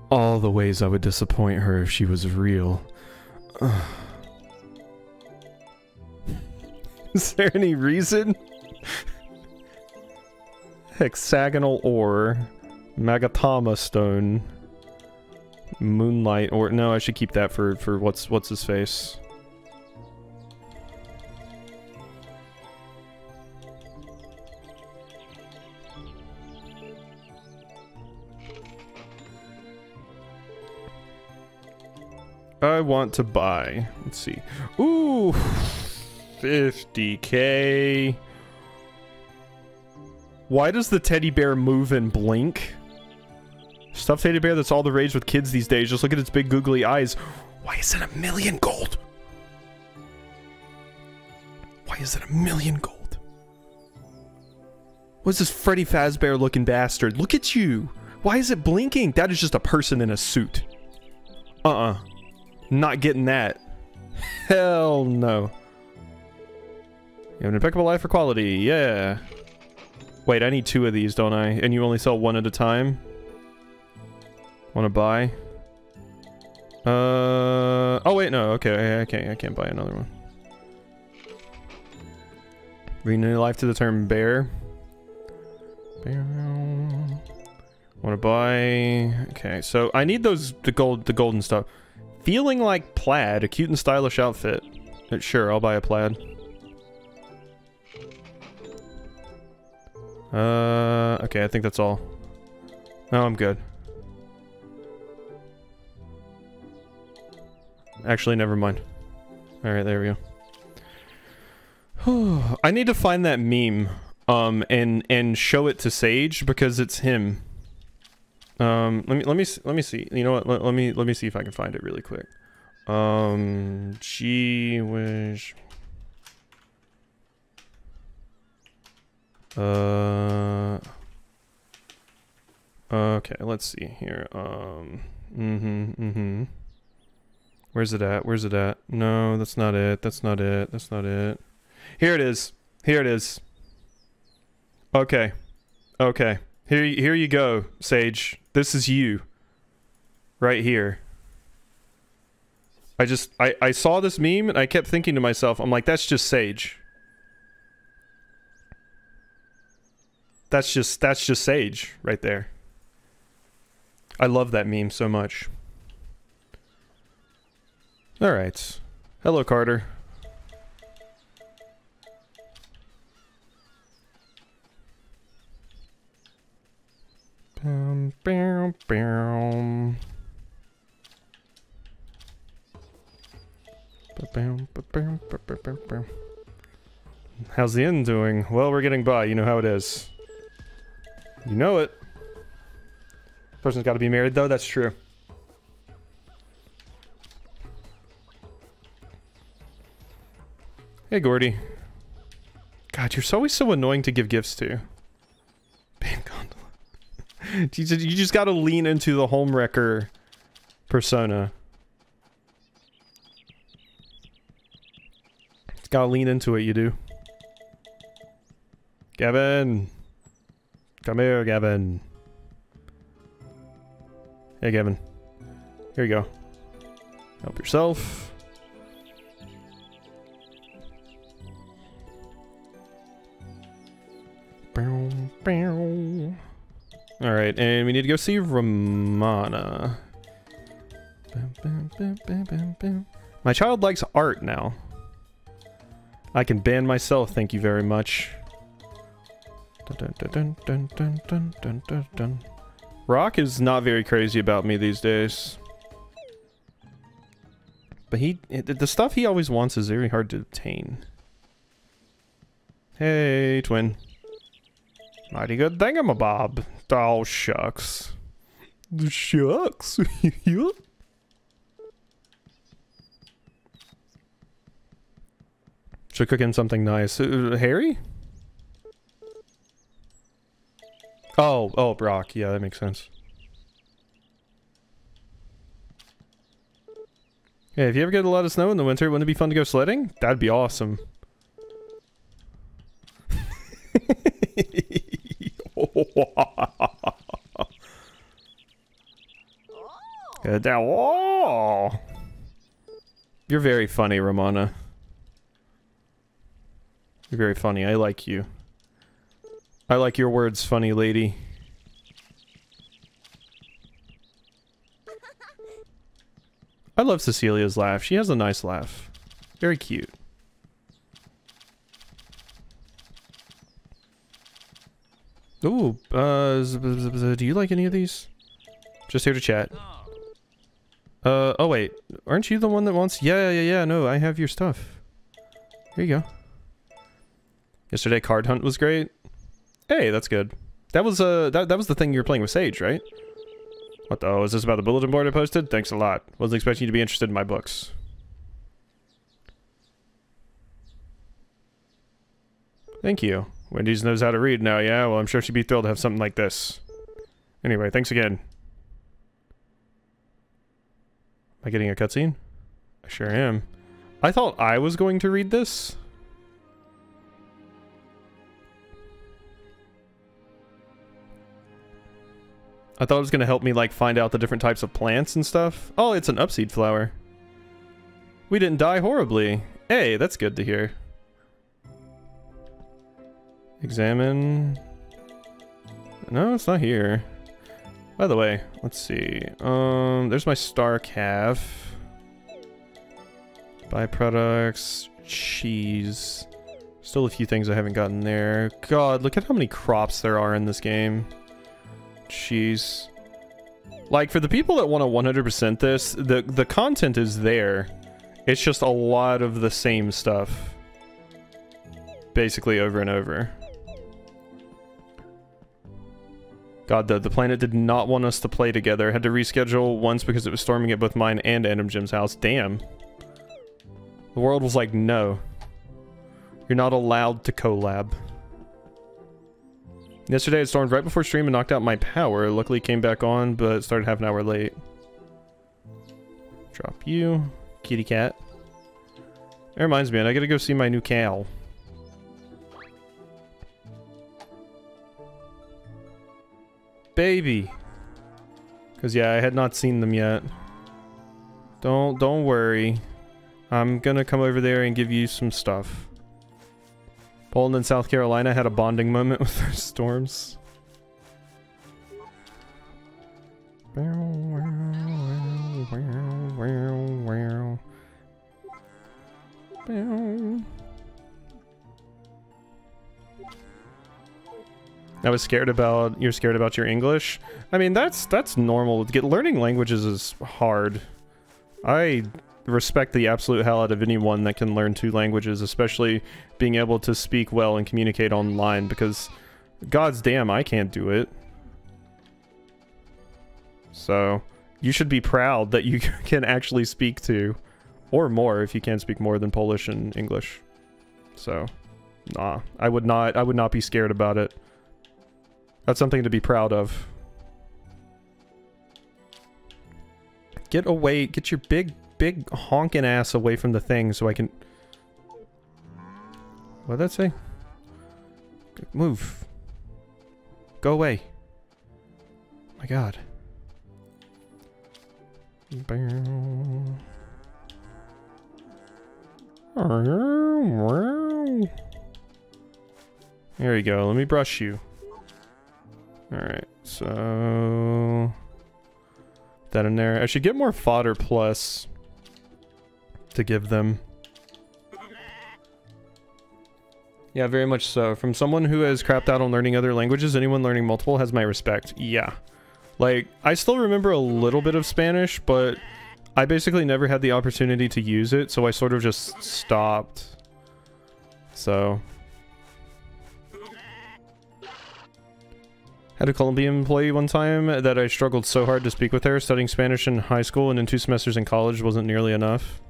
All the ways I would disappoint her if she was real. Is there any reason? Hexagonal ore. Magatama stone. Moonlight ore. No, I should keep that for what's his face. I want to buy. Let's see. Ooh, 50k. Why does the teddy bear move and blink? Stuffed teddy bear that's all the rage with kids these days. Just look at its big googly eyes. Why is it 1,000,000 gold? Why is it 1,000,000 gold? What's this Freddy Fazbear looking bastard? Look at you. Why is it blinking? That is just a person in a suit. Not getting that. Hell no. You have an impeccable eye for quality. Yeah. Wait, I need 2 of these, don't I? And you only sell 1 at a time? Want to buy? Oh wait, no. Okay, I can't buy another one. Bring new life to the term bear. Bear. Want to buy? Okay, so I need the golden stuff. Feeling like plaid, a cute and stylish outfit. Sure, I'll buy a plaid. Okay, I think that's all. No, I'm good. Actually, never mind. Alright, there we go. I need to find that meme, and show it to Sage, because it's him. Let me see. You know what? Let me see if I can find it really quick. Gee whiz. Okay, let's see here. Where's it at? Where's it at? No, that's not it. That's not it. That's not it. Here it is. Here it is. Okay. Okay. Here you go, Sage. This is you. Right here. I saw this meme and I kept thinking to myself, I'm like, that's just Sage. That's just Sage right there. I love that meme so much. Alright. Hello, Carter. How's the inn doing? Well, we're getting by. You know how it is. You know it. Person's got to be married, though. That's true. Hey, Gordy. God, you're always so annoying to give gifts to. Bam gondola. You just got to lean into the homewrecker persona. Gotta lean into it, you do. Gavin! Come here, Gavin. Hey, Gavin. Here you go. Help yourself. Alright, and we need to go see Romana. My child likes art now. I can ban myself, thank you very much. Rock is not very crazy about me these days. But the stuff he always wants is very hard to obtain. Hey, twin. Mighty good thingamabob. Oh, shucks. Shucks. Yup. Should cook him something nice. Harry? Oh, Brock. Yeah, that makes sense. Hey, if you ever get a lot of snow in the winter, wouldn't it be fun to go sledding? That'd be awesome. You're very funny, Romana. You're very funny. I like you. I like your words, funny lady. I love Cecilia's laugh. She has a nice laugh. Very cute. Ooh, do you like any of these? Just here to chat. Oh wait, aren't you the one that wants? Yeah, no, I have your stuff. Here you go. Yesterday card hunt was great. Hey, that's good. That was that was the thing you were playing with Sage, right? What the? Oh, is this about the bulletin board I posted? Thanks a lot. Wasn't expecting you to be interested in my books. Thank you. Wendy's knows how to read now, yeah? Well, I'm sure she'd be thrilled to have something like this. Anyway, thanks again. Am I getting a cutscene? I sure am. I thought I was going to read this. I thought it was going to help me, like, find out the different types of plants and stuff. Oh, it's an upseed flower. We didn't die horribly. Hey, that's good to hear. Examine. No, it's not here. By the way, let's see. There's my star calf. Byproducts, cheese, Still a few things I haven't gotten there. God, look at how many crops there are in this game. Jeez. Like, for the people that want to 100% this, the content is there. It's just a lot of the same stuff. Basically over and over. God, the planet did not want us to play together. Had to reschedule once because it was storming at both mine and Adam Jim's house. Damn. The world was like, no. You're not allowed to collab. Yesterday it stormed right before stream and knocked out my power. Luckily it came back on, but it started half an hour late. Drop you. Kitty cat. That reminds me, I gotta go see my new cow. Baby. Because yeah, I had not seen them yet. Don't worry. I'm gonna come over there and give you some stuff. Poland and South Carolina had a bonding moment with their storms. I was scared about, you're scared about your English? I mean, that's normal. Learning languages is hard. I respect the absolute hell out of anyone that can learn 2 languages, especially being able to speak well and communicate online, because God's damn, I can't do it. So, you should be proud that you can actually speak 2, or more if you can speak more than Polish and English. So, nah, I would not be scared about it. That's something to be proud of. Get away, get your big honking ass away from the thing so I can... What'd that say? Move. Go away. My god. There you go, let me brush you. Alright, so... that in there. I should get more fodder plus to give them. Yeah, very much so. From someone who has crapped out on learning other languages, anyone learning multiple has my respect. Yeah. Like, I still remember a little bit of Spanish, but I basically never had the opportunity to use it, so I sort of just stopped. So... had a Colombian employee one time that I struggled so hard to speak with her. Studying Spanish in high school and in 2 semesters in college wasn't nearly enough.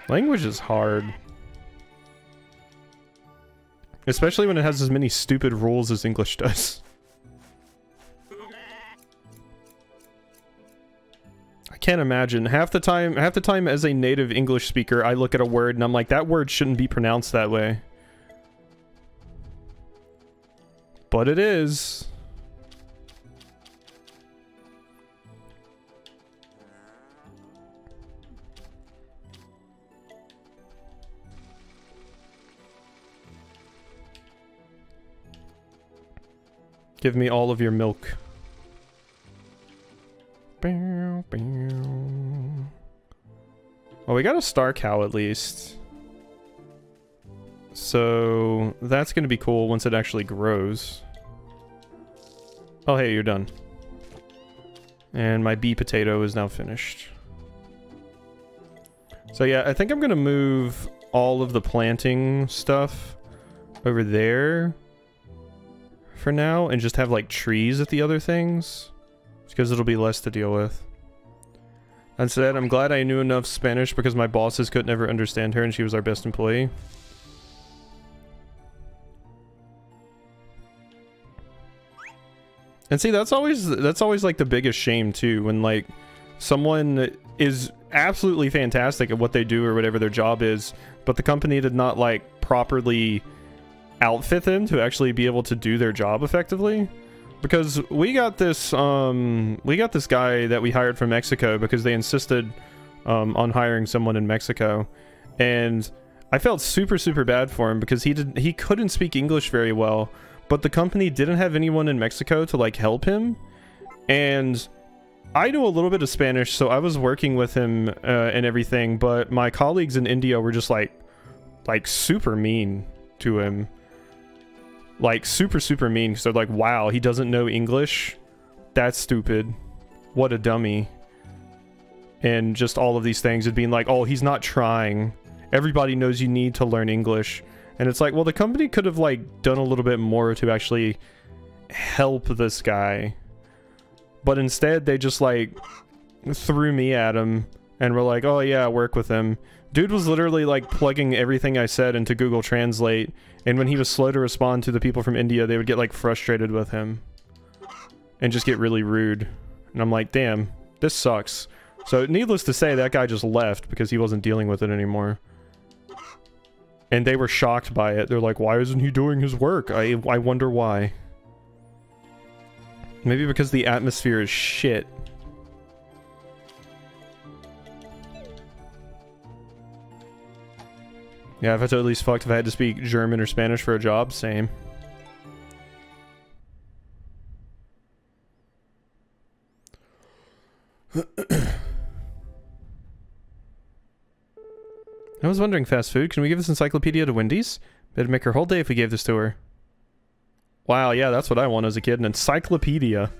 Language is hard. Especially when it has as many stupid rules as English does. I can't imagine. Half the time as a native English speaker, I look at a word and I'm like, that word shouldn't be pronounced that way. But it is. Give me all of your milk. Well, we got a star cow at least. So that's going to be cool once it actually grows. Oh, hey, you're done. And my bee potato is now finished. So yeah, I think I'm going to move all of the planting stuff over there for now and just have like trees at the other things because it'll be less to deal with. That said, I'm glad I knew enough Spanish because my bosses couldn't ever understand her and she was our best employee. And see, that's always like the biggest shame too, when like someone is absolutely fantastic at what they do or whatever their job is, but the company did not like properly outfit them to actually be able to do their job effectively. Because we got this guy that we hired from Mexico because they insisted on hiring someone in Mexico, and I felt super bad for him because he couldn't speak English very well. But the company didn't have anyone in Mexico to like help him, and I know a little bit of Spanish, so I was working with him and everything, but my colleagues in India were just like super mean to him. Like super mean, because they're like, wow, he doesn't know English? That's stupid. What a dummy. And just all of these things, it being like, oh, he's not trying. Everybody knows you need to learn English. And it's like, well, the company could have like done a little bit more to actually help this guy. But instead, they just like threw me at him and were like, oh yeah, work with him. Dude was literally like plugging everything I said into Google Translate, and when he was slow to respond to the people from India, they would get like frustrated with him and just get really rude. And I'm like, damn, this sucks. So needless to say, that guy just left because he wasn't dealing with it anymore. And they were shocked by it. They're like, why isn't he doing his work? I wonder why. Maybe because the atmosphere is shit. Yeah, if I totally fucked if I had to speak German or Spanish for a job, same. I was wondering, fast food, can we give this encyclopedia to Wendy's? It'd make her whole day if we gave this to her. Wow, yeah, that's what I want as a kid, an encyclopedia.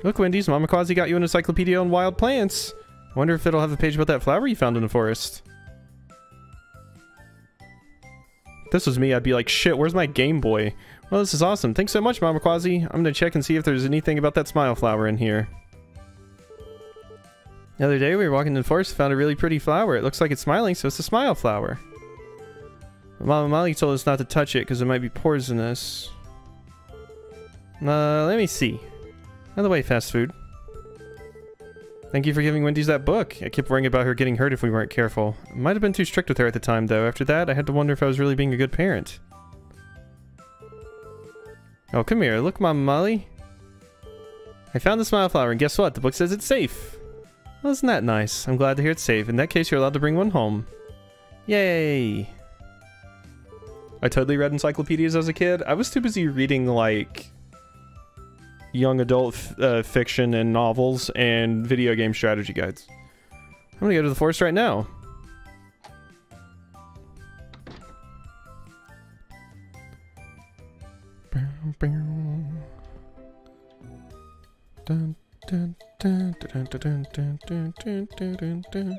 Look, Wendy's, Mama Quasi got you an encyclopedia on wild plants. I wonder if it'll have a page about that flower you found in the forest. If this was me, I'd be like, shit, where's my Game Boy? Well, this is awesome. Thanks so much, Mama Quasi. I'm gonna check and see if there's anything about that smile flower in here. The other day, we were walking in the forest and found a really pretty flower. It looks like it's smiling, so it's a smile flower. But Mama Molly told us not to touch it because it might be poisonous. Let me see. Another way, fast food. Thank you for giving Wendy's that book. I kept worrying about her getting hurt if we weren't careful. I might have been too strict with her at the time, though. After that, I had to wonder if I was really being a good parent. Oh, come here. Look, Mama Molly. I found the smile flower, and guess what? The book says it's safe. Well, isn't that nice? I'm glad to hear it's safe. In that case, you're allowed to bring one home. Yay! I totally read encyclopedias as a kid. I was too busy reading, like, young adult fiction and novels and video game strategy guides. I'm gonna go to the forest right now. Dun, dun, dun, dun, dun, dun, dun, dun, dun, dun.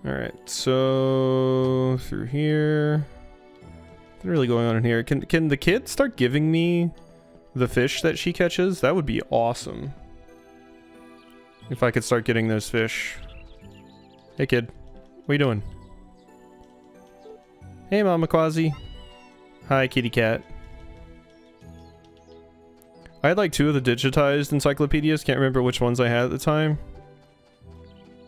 Alright, so through here. What's really going on in here? Can the kid start giving me the fish that she catches? That would be awesome. If I could start getting those fish. Hey kid, what are you doing? Hey Mama Quasi. Hi kitty cat. I had like 2 of the digitized encyclopedias, can't remember which ones I had at the time.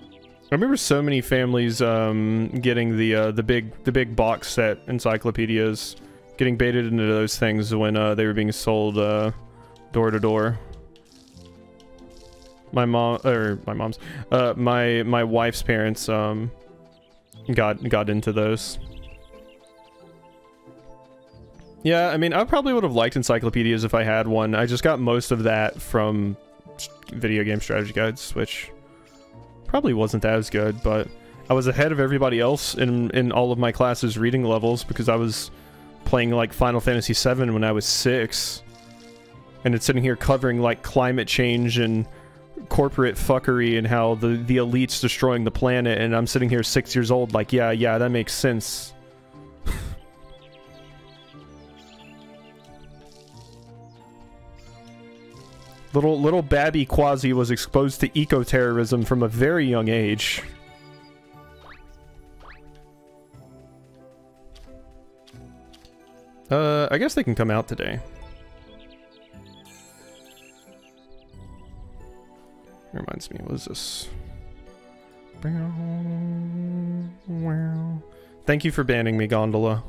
I remember so many families getting the big box set encyclopedias, getting baited into those things when they were being sold door to door. My wife's parents got into those. Yeah, I mean, I probably would have liked encyclopedias if I had one. I just got most of that from video game strategy guides, which probably wasn't as good, but I was ahead of everybody else in all of my classes' reading levels because I was playing like Final Fantasy VII when I was 6, and it's sitting here covering like climate change and corporate fuckery and how the elite's destroying the planet, and I'm sitting here 6 years old like, yeah, that makes sense. Little Babby Quasi was exposed to eco-terrorism from a very young age. I guess they can come out today. Reminds me, what is this? Thank you for banning me, Gondola.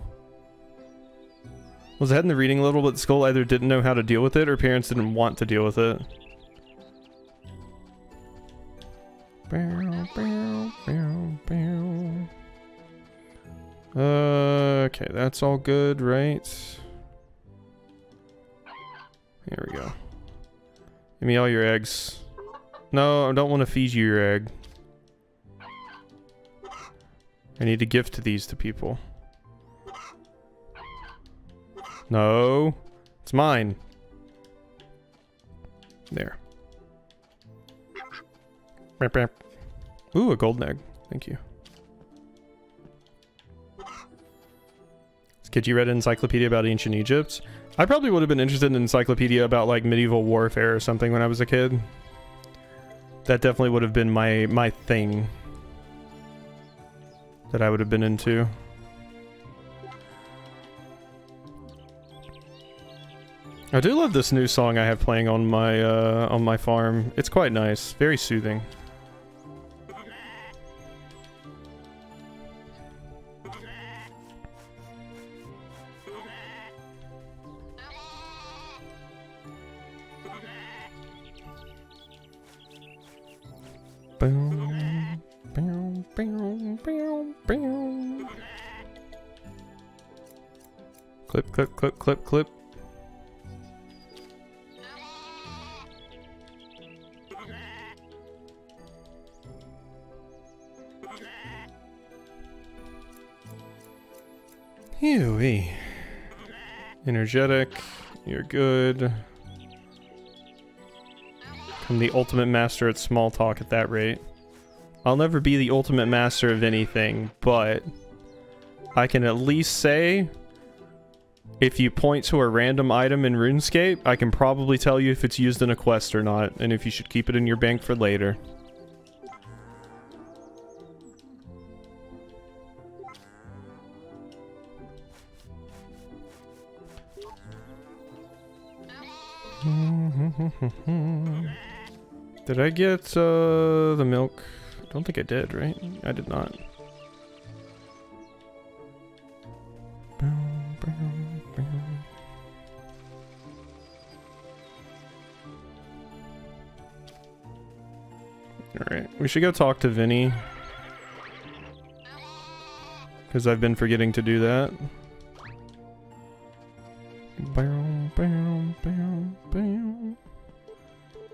Was ahead in the reading a little, but the school either didn't know how to deal with it or parents didn't want to deal with it. Okay, that's all good, right? Here we go. Give me all your eggs. No, I don't want to feed you your egg. I need to gift these to people. No. It's mine. There. Ooh, a golden egg. Thank you. Kid, you read an encyclopedia about ancient Egypt? I probably would have been interested in an encyclopedia about like medieval warfare or something when I was a kid. That definitely would have been my thing. That I would have been into. I do love this new song I have playing on my farm. It's quite nice, very soothing. Boom, boom, boom, boom, boom. Clip, clip, clip, clip, clip. Hee-wee. Energetic, you're good. I'm the ultimate master at small talk at that rate. I'll never be the ultimate master of anything, but I can at least say if you point to a random item in RuneScape, I can probably tell you if it's used in a quest or not, and if you should keep it in your bank for later. Did I get the milk? I don't think I did, right? I did not. Alright, we should go talk to Vinny. Because I've been forgetting to do that.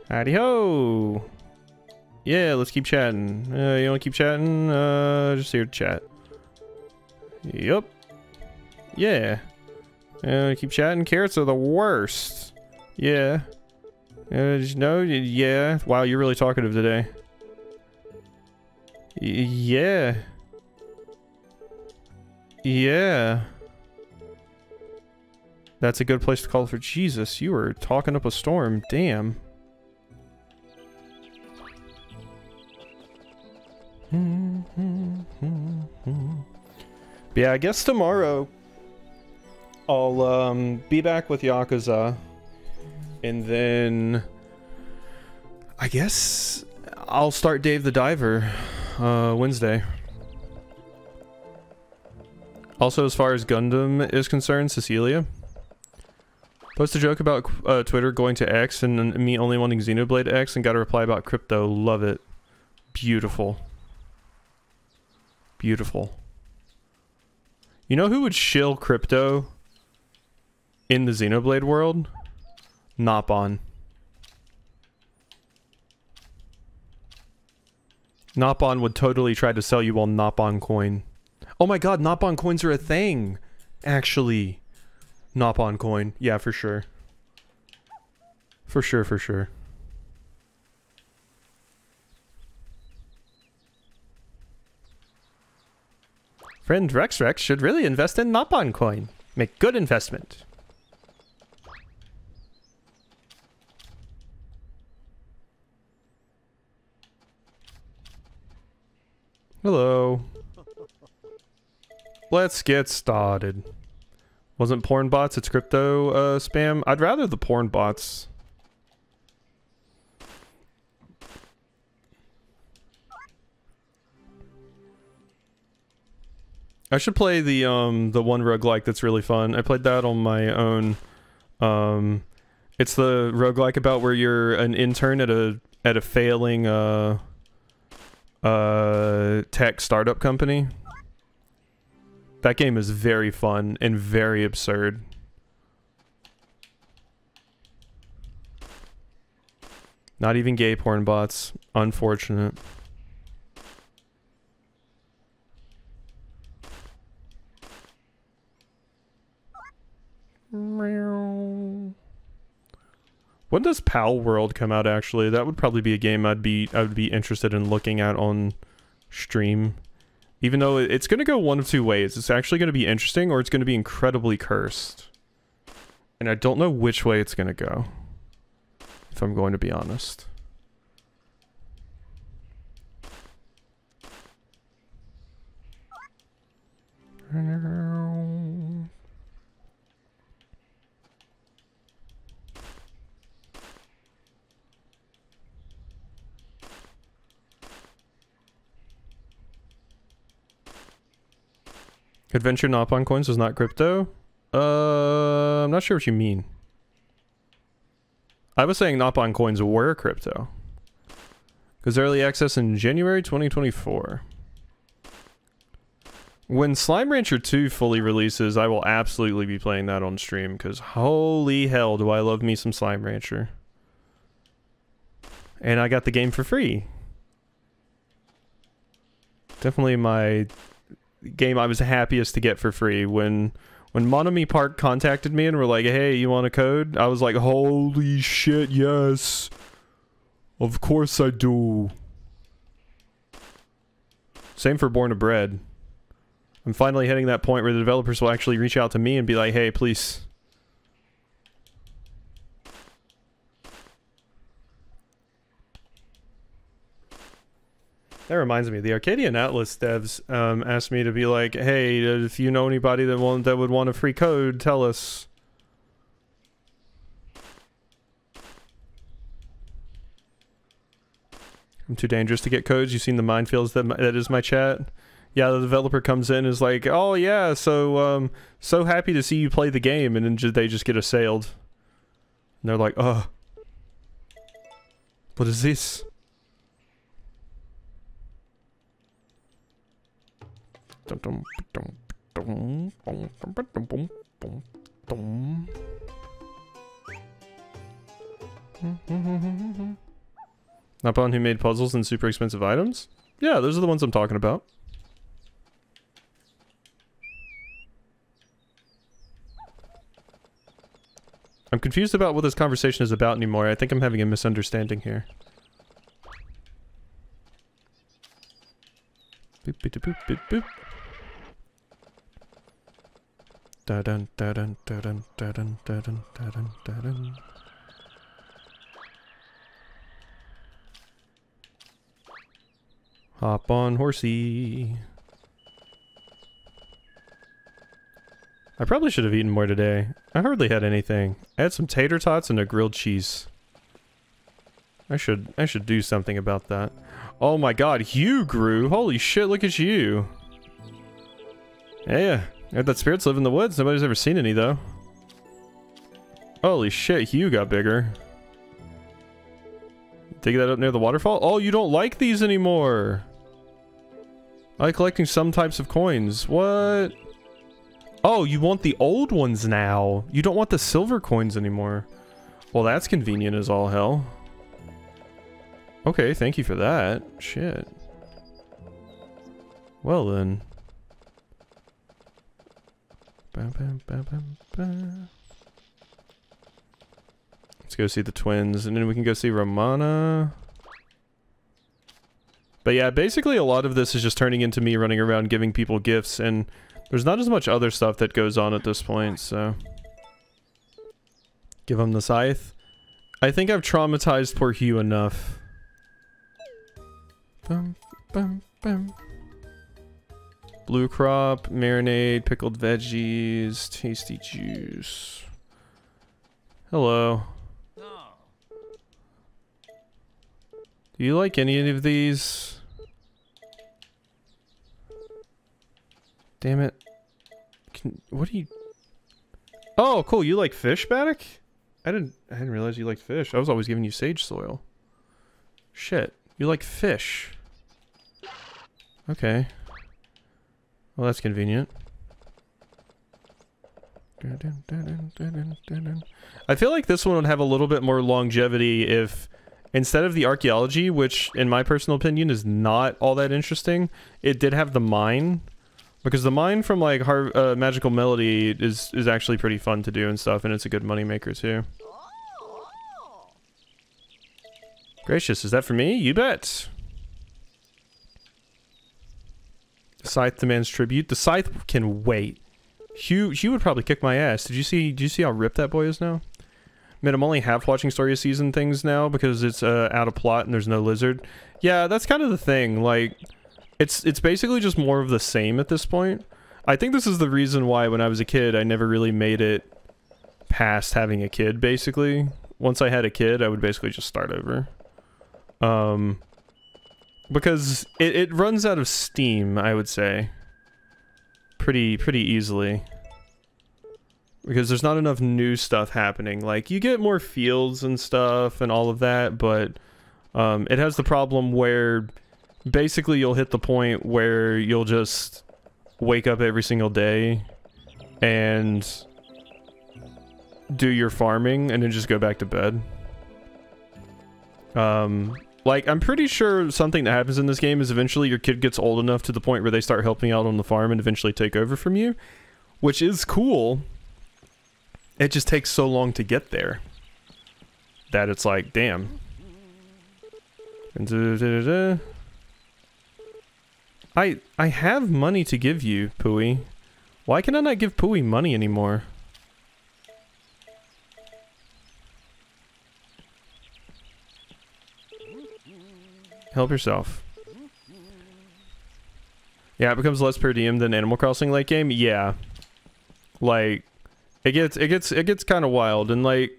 Howdy ho! Yeah, let's keep chatting. You wanna keep chatting? Just here to chat. Yup. Yeah. Keep chatting. Carrots are the worst. Yeah. Just no. Yeah. Wow, you're really talkative today. Yeah. Yeah. That's a good place to call for Jesus. You were talking up a storm. Damn. Yeah, I guess tomorrow I'll be back with Yakuza, and then I guess I'll start Dave the Diver Wednesday. Also, as far as Gundam is concerned, Cecilia post a joke about Twitter going to X and me only wanting Xenoblade X and got a reply about crypto. Love it. Beautiful. Beautiful. You know who would shill crypto in the Xenoblade world? Nopon. Nopon would totally try to sell you all Nopon coin. Oh my god, Nopon coins are a thing! Actually. Nopon coin. Yeah, for sure. For sure, for sure. Friend Rex should really invest in Nopon coin. Make good investment. Hello. Let's get started. Wasn't porn bots, it's crypto spam. I'd rather the porn bots. I should play the one roguelike that's really fun. I played that on my own. It's the roguelike about where you're an intern at a failing tech startup company. That game is very fun and very absurd. Not even gay porn bots. Unfortunate. When does Pal World come out actually? That would probably be a game I would be interested in looking at on stream. Even though it's going to go one of two ways. It's actually going to be interesting or it's going to be incredibly cursed. And I don't know which way it's going to go. If I'm going to be honest. Adventure Nopon coins is not crypto? I'm not sure what you mean. I was saying Nopon coins were crypto. Because early access in January 2024. When Slime Rancher 2 fully releases, I will absolutely be playing that on stream. Because holy hell do I love me some Slime Rancher. And I got the game for free. Definitely my game I was happiest to get for free. When Monomi Park contacted me and were like, hey, you want a code? I was like, holy shit, yes. Of course I do. Same for Born to Bread. I'm finally hitting that point where the developers will actually reach out to me and be like, hey, please. That reminds me, the Arcadian Atlas devs asked me to be like, hey, if you know anybody that would want a free code, tell us. I'm too dangerous to get codes. You've seen the minefields that is my chat? Yeah, the developer comes in and is like, oh yeah, so so happy to see you play the game, and then they just get assailed. And they're like, what is this? Nopon who made puzzles and super expensive items? Yeah, those are the ones I'm talking about. I'm confused about what this conversation is about anymore. I think I'm having a misunderstanding here. Boop, boop, boop, boop, boop. Da-dun, da-dun, da-dun, da-dun, da-dun, da-dun, da-dun. Hop on, horsey. I probably should have eaten more today. I hardly had anything. I had some tater tots and a grilled cheese. I should do something about that. Oh my god, Hugh grew! Holy shit, look at you! Yeah, I heard that spirits live in the woods. Nobody's ever seen any, though. Holy shit, Hugh got bigger. Dig that up near the waterfall? Oh, you don't like these anymore! I like collecting some types of coins. What? Oh, you want the old ones now. You don't want the silver coins anymore. Well, that's convenient as all hell. Okay, thank you for that. Shit. Well then. Let's go see the twins, and then we can go see Romana. But yeah, basically a lot of this is just turning into me running around giving people gifts, and there's not as much other stuff that goes on at this point, so... Give him the scythe. I think I've traumatized poor Hugh enough. Bum, bum, bum. Blue crop, marinade, pickled veggies, tasty juice. Hello. Do you like any of these? Damn it. What do you... Oh, cool, you like fish, Baddock? I didn't realize you liked fish. I was always giving you sage soil. Shit, you like fish. Okay. Well, that's convenient. I feel like this one would have a little bit more longevity if instead of the archaeology, which in my personal opinion is not all that interesting, it did have the mine. Because the mine from like Magical Melody is actually pretty fun to do and stuff, and it's a good moneymaker too. Gracious, is that for me? You bet. The Scythe demands tribute. The Scythe can wait. Hugh would probably kick my ass. Did you see how ripped that boy is now? Man, I'm only half watching Story of Season things now because it's out of plot and there's no lizard. Yeah, that's kind of the thing. Like, it's basically just more of the same at this point. I think this is the reason why when I was a kid I never really made it past having a kid, basically. Once I had a kid, I would basically just start over. Because it runs out of steam, I would say. Pretty easily. Because there's not enough new stuff happening. Like, you get more fields and stuff and all of that, but it has the problem where basically you'll hit the point where you'll just wake up every single day and do your farming and then just go back to bed. Like, I'm pretty sure something that happens in this game is eventually your kid gets old enough to the point where they start helping out on the farm and eventually take over from you, which is cool. It just takes so long to get there that it's like, damn. I have money to give you, Pooey. Why can I not give Pooey money anymore? Help yourself. Yeah, it becomes less per diem than Animal Crossing late game. Yeah, like it gets kind of wild, and like,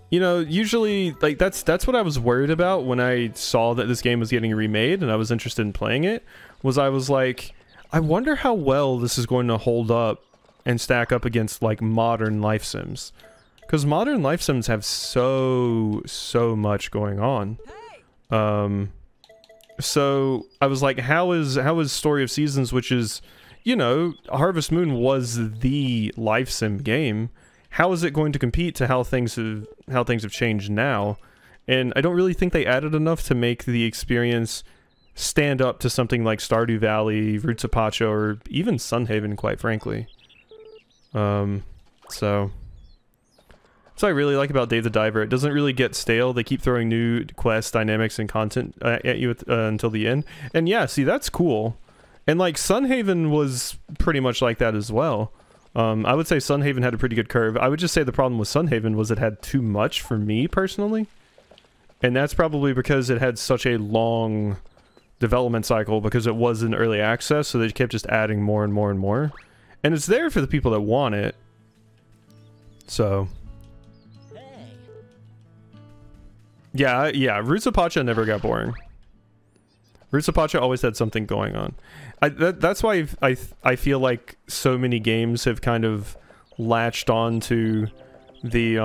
you know, usually like that's what I was worried about when I saw that this game was getting remade and I was interested in playing it. I was like, I wonder how well this is going to hold up and stack up against like modern life sims, because modern life sims have so much going on. So I was like, how is Story of Seasons, which is, you know, Harvest Moon was the life sim game, how is it going to compete to how things have changed now? And I don't really think they added enough to make the experience stand up to something like Stardew Valley, Roots of Pacha, or even Sunhaven, quite frankly. So I really like about Dave the Diver. It doesn't really get stale. They keep throwing new quest dynamics and content at you until the end. And yeah, see, that's cool. And like Sunhaven was pretty much like that as well. I would say Sunhaven had a pretty good curve. I would just say the problem with Sunhaven was it had too much for me personally. And that's probably because it had such a long development cycle because it was in early access, so they kept just adding more and more and more. And it's there for the people that want it. So yeah, Roots of Pacha never got boring. Roots of Pacha always had something going on. That's why I feel like so many games have kind of latched on to the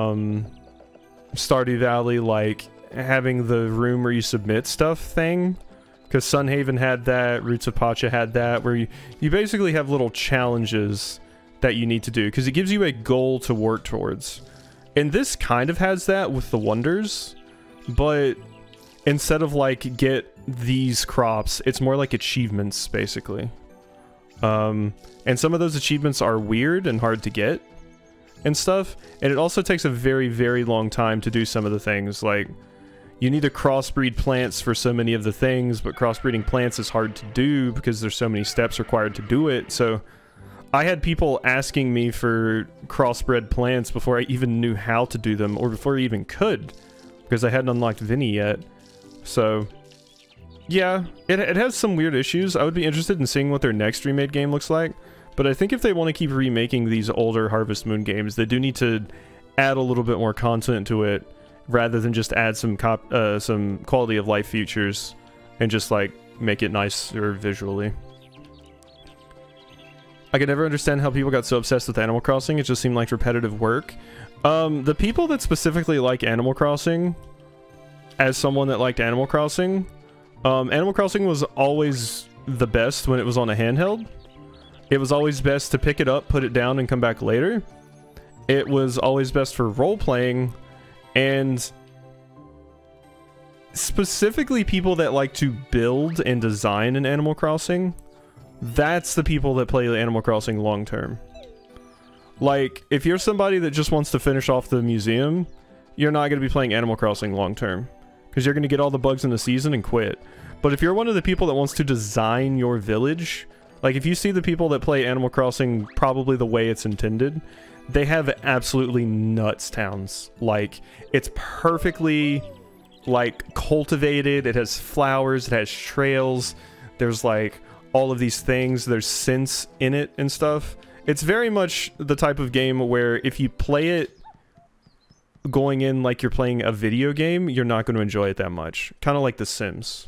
Stardew Valley, like having the room where you submit stuff thing. Because Sunhaven had that, Roots of Pacha had that, where you basically have little challenges that you need to do, because it gives you a goal to work towards. And this kind of has that with the Wonders, but instead of like get these crops, it's more like achievements, basically. And some of those achievements are weird and hard to get and stuff, and it also takes a very long time to do some of the things. Like, you need to crossbreed plants for so many of the things, but crossbreeding plants is hard to do because there's so many steps required to do it. So I had people asking me for crossbred plants before I even knew how to do them, or before I even could, because I hadn't unlocked Vinny yet. So yeah, it has some weird issues. I would be interested in seeing what their next remade game looks like, but I think if they want to keep remaking these older Harvest Moon games, they do need to add a little bit more content to it, rather than just add some quality of life features and just like make it nicer visually. I could never understand how people got so obsessed with Animal Crossing. It just seemed like repetitive work. The people that specifically like Animal Crossing, as someone that liked Animal Crossing, Animal Crossing was always the best when it was on a handheld. It was always best to pick it up, put it down, and come back later. It was always best for role-playing, and specifically people that like to build and design in Animal Crossing, that's the people that play Animal Crossing long term. Like, if you're somebody that just wants to finish off the museum, you're not going to be playing Animal Crossing long term, because you're going to get all the bugs in the season and quit. But if you're one of the people that wants to design your village, like if you see the people that play Animal Crossing probably the way it's intended, they have absolutely nuts towns. Like, it's perfectly, like, cultivated, it has flowers, it has trails, there's like all of these things, there's scents in it and stuff. It's very much the type of game where if you play it going in like you're playing a video game, you're not going to enjoy it that much. Kind of like The Sims.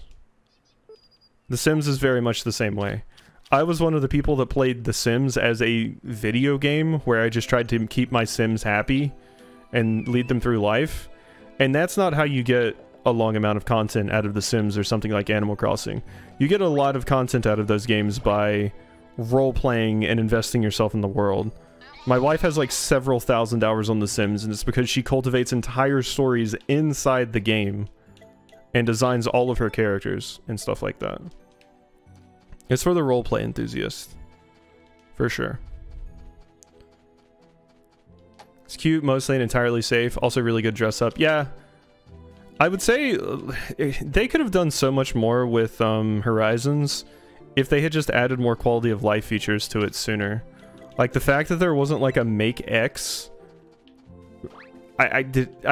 The Sims is very much the same way. I was one of the people that played The Sims as a video game where I just tried to keep my Sims happy and lead them through life. And that's not how you get a long amount of content out of The Sims or something like Animal Crossing. You get a lot of content out of those games by role-playing and investing yourself in the world. My wife has like several thousand hours on The Sims, and it's because she cultivates entire stories inside the game and designs all of her characters and stuff like that. It's for the roleplay enthusiast, for sure. It's cute, mostly, and entirely safe. Also really good dress up. Yeah, I would say they could have done so much more with Horizons if they had just added more quality of life features to it sooner. Like the fact that there wasn't like a Make X. I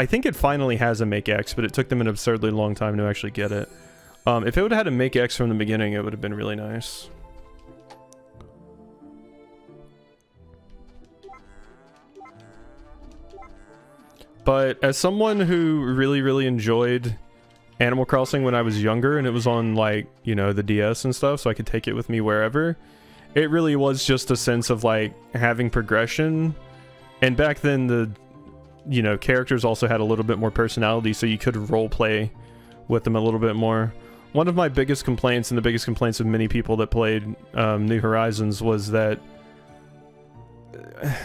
think it finally has a Make X, but it took them an absurdly long time to actually get it. If it would have had a Make X from the beginning, it would have been really nice. But as someone who really enjoyed Animal Crossing when I was younger, and it was on, like, you know, the DS and stuff, so I could take it with me wherever, it really was just a sense of, like, having progression. And back then, the, you know, characters also had a little bit more personality, so you could roleplay with them a little bit more. One of my biggest complaints, and the biggest complaints of many people that played New Horizons, was that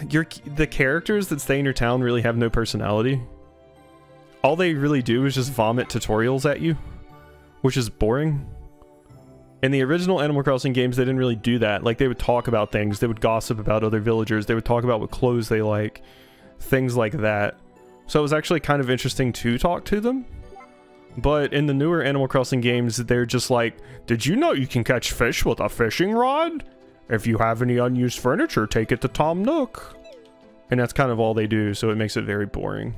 the characters that stay in your town really have no personality. All they really do is just vomit tutorials at you, which is boring. In the original Animal Crossing games, they didn't really do that. Like, they would talk about things, they would gossip about other villagers, they would talk about what clothes they like, things like that. So it was actually kind of interesting to talk to them. But in the newer Animal Crossing games, they're just like, did you know you can catch fish with a fishing rod? If you have any unused furniture, take it to Tom Nook. And that's kind of all they do, so it makes it very boring.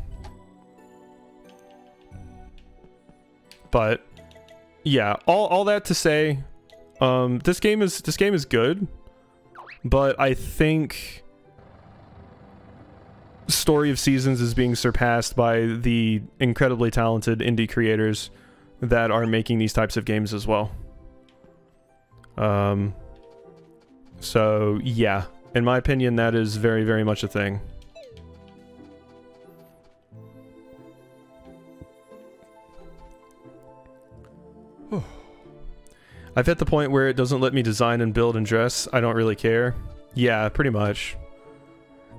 But yeah, all that to say, this game is good, but I think Story of Seasons is being surpassed by the incredibly talented indie creators that are making these types of games as well. So yeah, in my opinion, that is very much a thing. I've hit the point where it doesn't let me design and build and dress. I don't really care. Yeah, pretty much.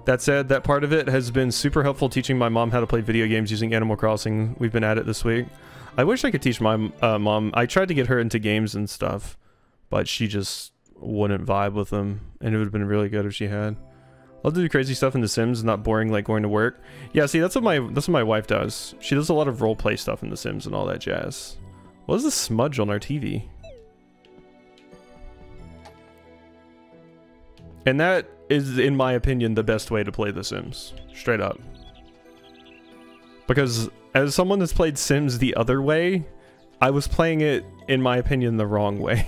That said, that part of it has been super helpful teaching my mom how to play video games using Animal Crossing. We've been at it this week. I wish I could teach my mom. I tried to get her into games and stuff, but she just wouldn't vibe with them, and it would have been really good if she had. I'll do crazy stuff in The Sims, not boring like going to work. Yeah, see, that's what my wife does. She does a lot of roleplay stuff in The Sims and all that jazz. What is this smudge on our TV? And that is, in my opinion, the best way to play The Sims. Straight up. Because as someone that's played Sims the other way, I was playing it, in my opinion, the wrong way.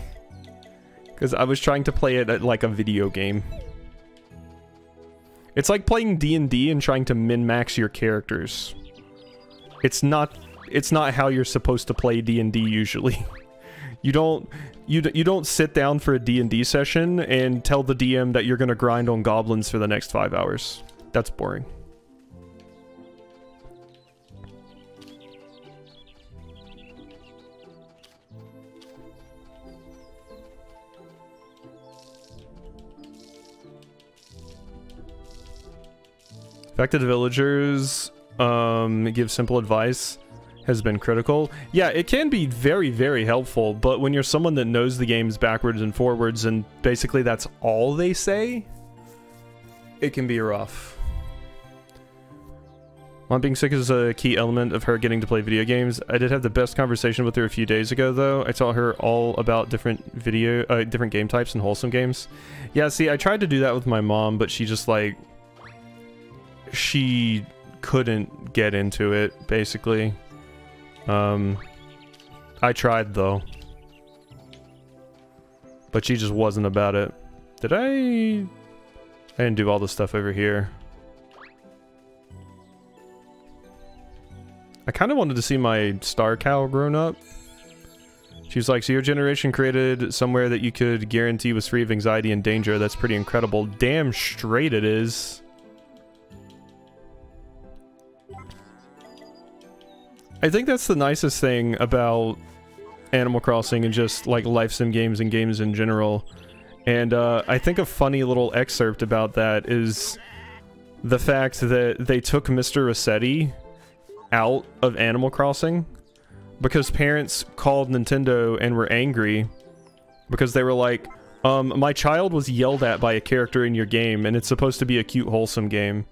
Because I was trying to play it at, like, a video game. It's like playing D&D and trying to min-max your characters. It's not how you're supposed to play D&D usually. You don't sit down for a D&D session and tell the DM that you're gonna grind on goblins for the next 5 hours. That's boring. Affected villagers give simple advice. has been critical. Yeah, it can be very, very helpful, but when you're someone that knows the games backwards and forwards and basically that's all they say, it can be rough. Mom being sick is a key element of her getting to play video games. I did have the best conversation with her a few days ago, though. I taught her all about different different game types and wholesome games. Yeah, see, I tried to do that with my mom, but she just, like... she couldn't get into it, basically. I tried, though. But she just wasn't about it. Did I didn't do all this stuff over here. I kind of wanted to see my star cow grown up. She was like, so your generation created somewhere that you could guarantee was free of anxiety and danger. That's pretty incredible. Damn straight it is. I think that's the nicest thing about Animal Crossing and just like life sim games and games in general. And I think a funny little excerpt about that is the fact that they took Mr. Rossetti out of Animal Crossing because parents called Nintendo and were angry because they were like, my child was yelled at by a character in your game and it's supposed to be a cute, wholesome game.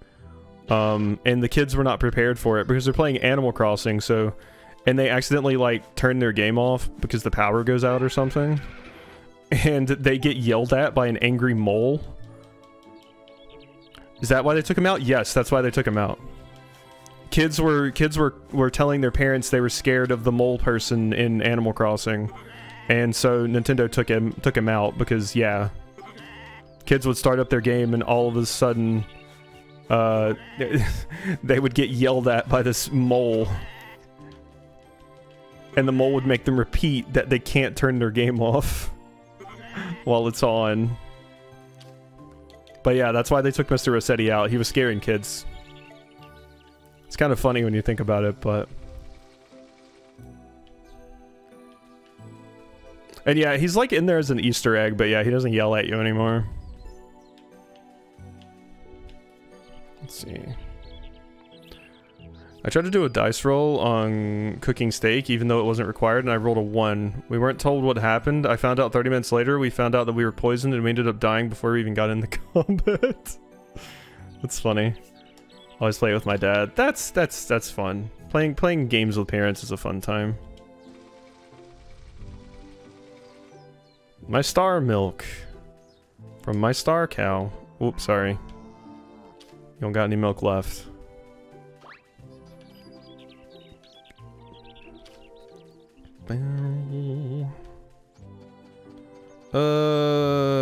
And the kids were not prepared for it because they're playing Animal Crossing, so... and they accidentally, like, turn their game off because the power goes out or something. And they get yelled at by an angry mole. Is that why they took him out? Yes, that's why they took him out. Kids were telling their parents they were scared of the mole person in Animal Crossing. And so Nintendo took him out because, yeah. Kids would start up their game and all of a sudden... they would get yelled at by this mole. And the mole would make them repeat that they can't turn their game off while it's on. But yeah, that's why they took Mr. Rossetti out. He was scaring kids. It's kind of funny when you think about it, but... and yeah, he's like in there as an Easter egg, but yeah, he doesn't yell at you anymore. Let's see. I tried to do a dice roll on cooking steak, even though it wasn't required, and I rolled a 1. We weren't told what happened. I found out 30 minutes later. We found out that we were poisoned, and we ended up dying before we even got into combat. That's funny. Always play with my dad. That's fun. Playing games with parents is a fun time. My star milk. From my star cow. Oops, sorry. You don't got any milk left.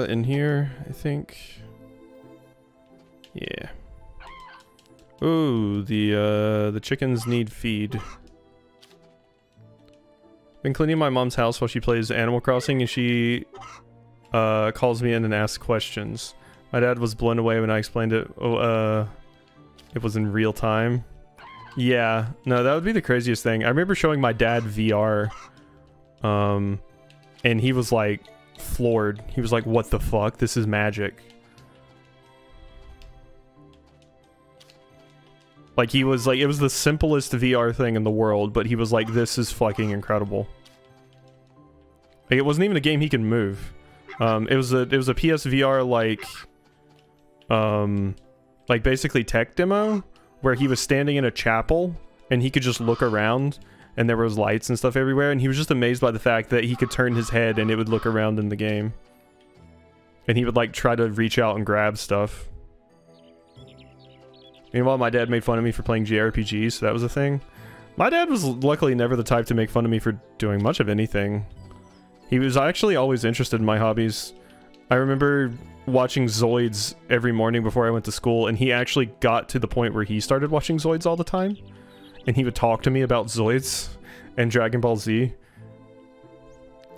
In here, I think. Yeah. Ooh, the chickens need feed. Been cleaning my mom's house while she plays Animal Crossing, and she calls me in and asks questions. My dad was blown away when I explained it. It was in real time. Yeah, no, that would be the craziest thing. I remember showing my dad VR, and he was like floored. He was like, "What the fuck? This is magic." Like, he was like, it was the simplest VR thing in the world, but he was like, "This is fucking incredible." Like, it wasn't even a game he could move. It was a PSVR like basically tech demo where he was standing in a chapel and he could just look around and there was lights and stuff everywhere, and he was just amazed by the fact that he could turn his head and it would look around in the game. And he would like try to reach out and grab stuff. Meanwhile, my dad made fun of me for playing JRPGs, so that was a thing. My dad was luckily never the type to make fun of me for doing much of anything. He was actually always interested in my hobbies. I remember watching Zoids every morning before I went to school, and he actually got to the point where he started watching Zoids all the time. And he would talk to me about Zoids and Dragon Ball Z. It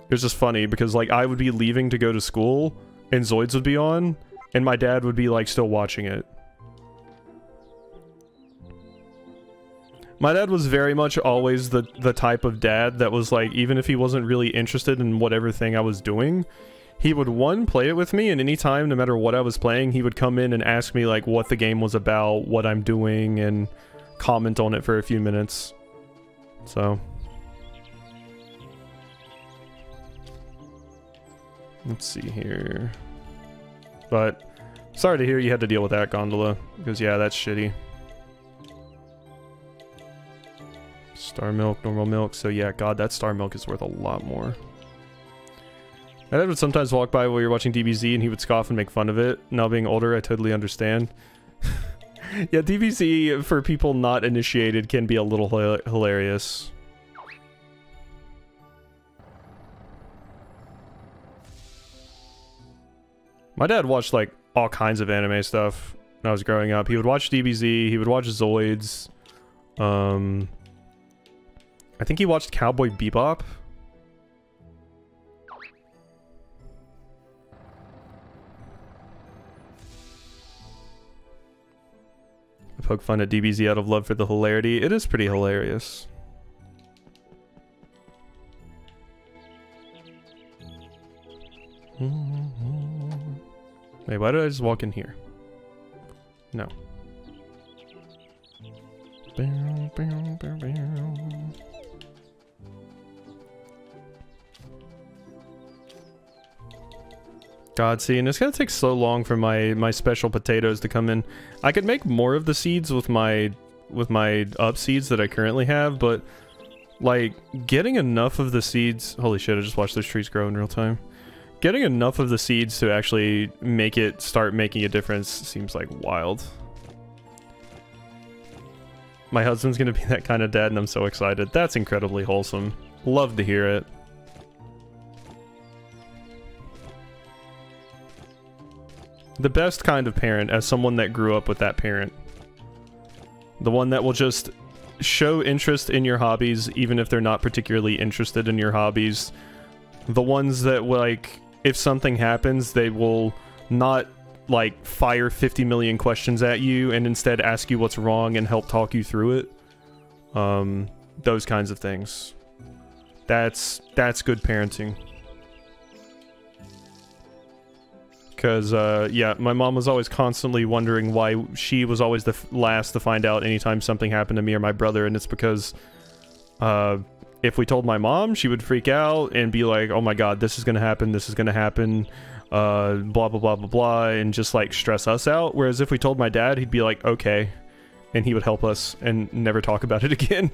was just funny because, like, I would be leaving to go to school, and Zoids would be on, and my dad would be, like, still watching it. My dad was very much always the type of dad that was like, even if he wasn't really interested in whatever thing I was doing, he would, one, play it with me, and anytime, no matter what I was playing, he would come in and ask me, like, what the game was about, what I'm doing, and comment on it for a few minutes. So let's see here. But sorry to hear you had to deal with that, Gondola, because yeah, that's shitty. Star milk, normal milk. So yeah, God, that star milk is worth a lot more. My dad would sometimes walk by while you're watching DBZ and he would scoff and make fun of it. Now being older, I totally understand. Yeah, DBZ for people not initiated can be a little hilarious. My dad watched like all kinds of anime stuff when I was growing up. He would watch DBZ, he would watch Zoids. I think he watched Cowboy Bebop. I poke fun at DBZ out of love for the hilarity. It is pretty hilarious. Wait, why did I just walk in here? No. God, see, and it's gonna take so long for my special potatoes to come in. I could make more of the seeds with my up seeds that I currently have, but like getting enough of the seeds. Holy shit! I just watched those trees grow in real time. Getting enough of the seeds to actually make it start making a difference seems like wild. My husband's gonna be that kind of dad, and I'm so excited. That's incredibly wholesome. Love to hear it. The best kind of parent, as someone that grew up with that parent. The one that will just show interest in your hobbies, even if they're not particularly interested in your hobbies. The ones that, like, if something happens, they will not, like, fire 50 million questions at you and instead ask you what's wrong and help talk you through it. Those kinds of things. That's good parenting. Because, yeah, my mom was always constantly wondering why she was always the last to find out anytime something happened to me or my brother, and it's because, if we told my mom, she would freak out and be like, oh my god, this is gonna happen, blah, blah, blah, blah, blah, and just, like, stress us out, whereas if we told my dad, he'd be like, okay, and he would help us and never talk about it again.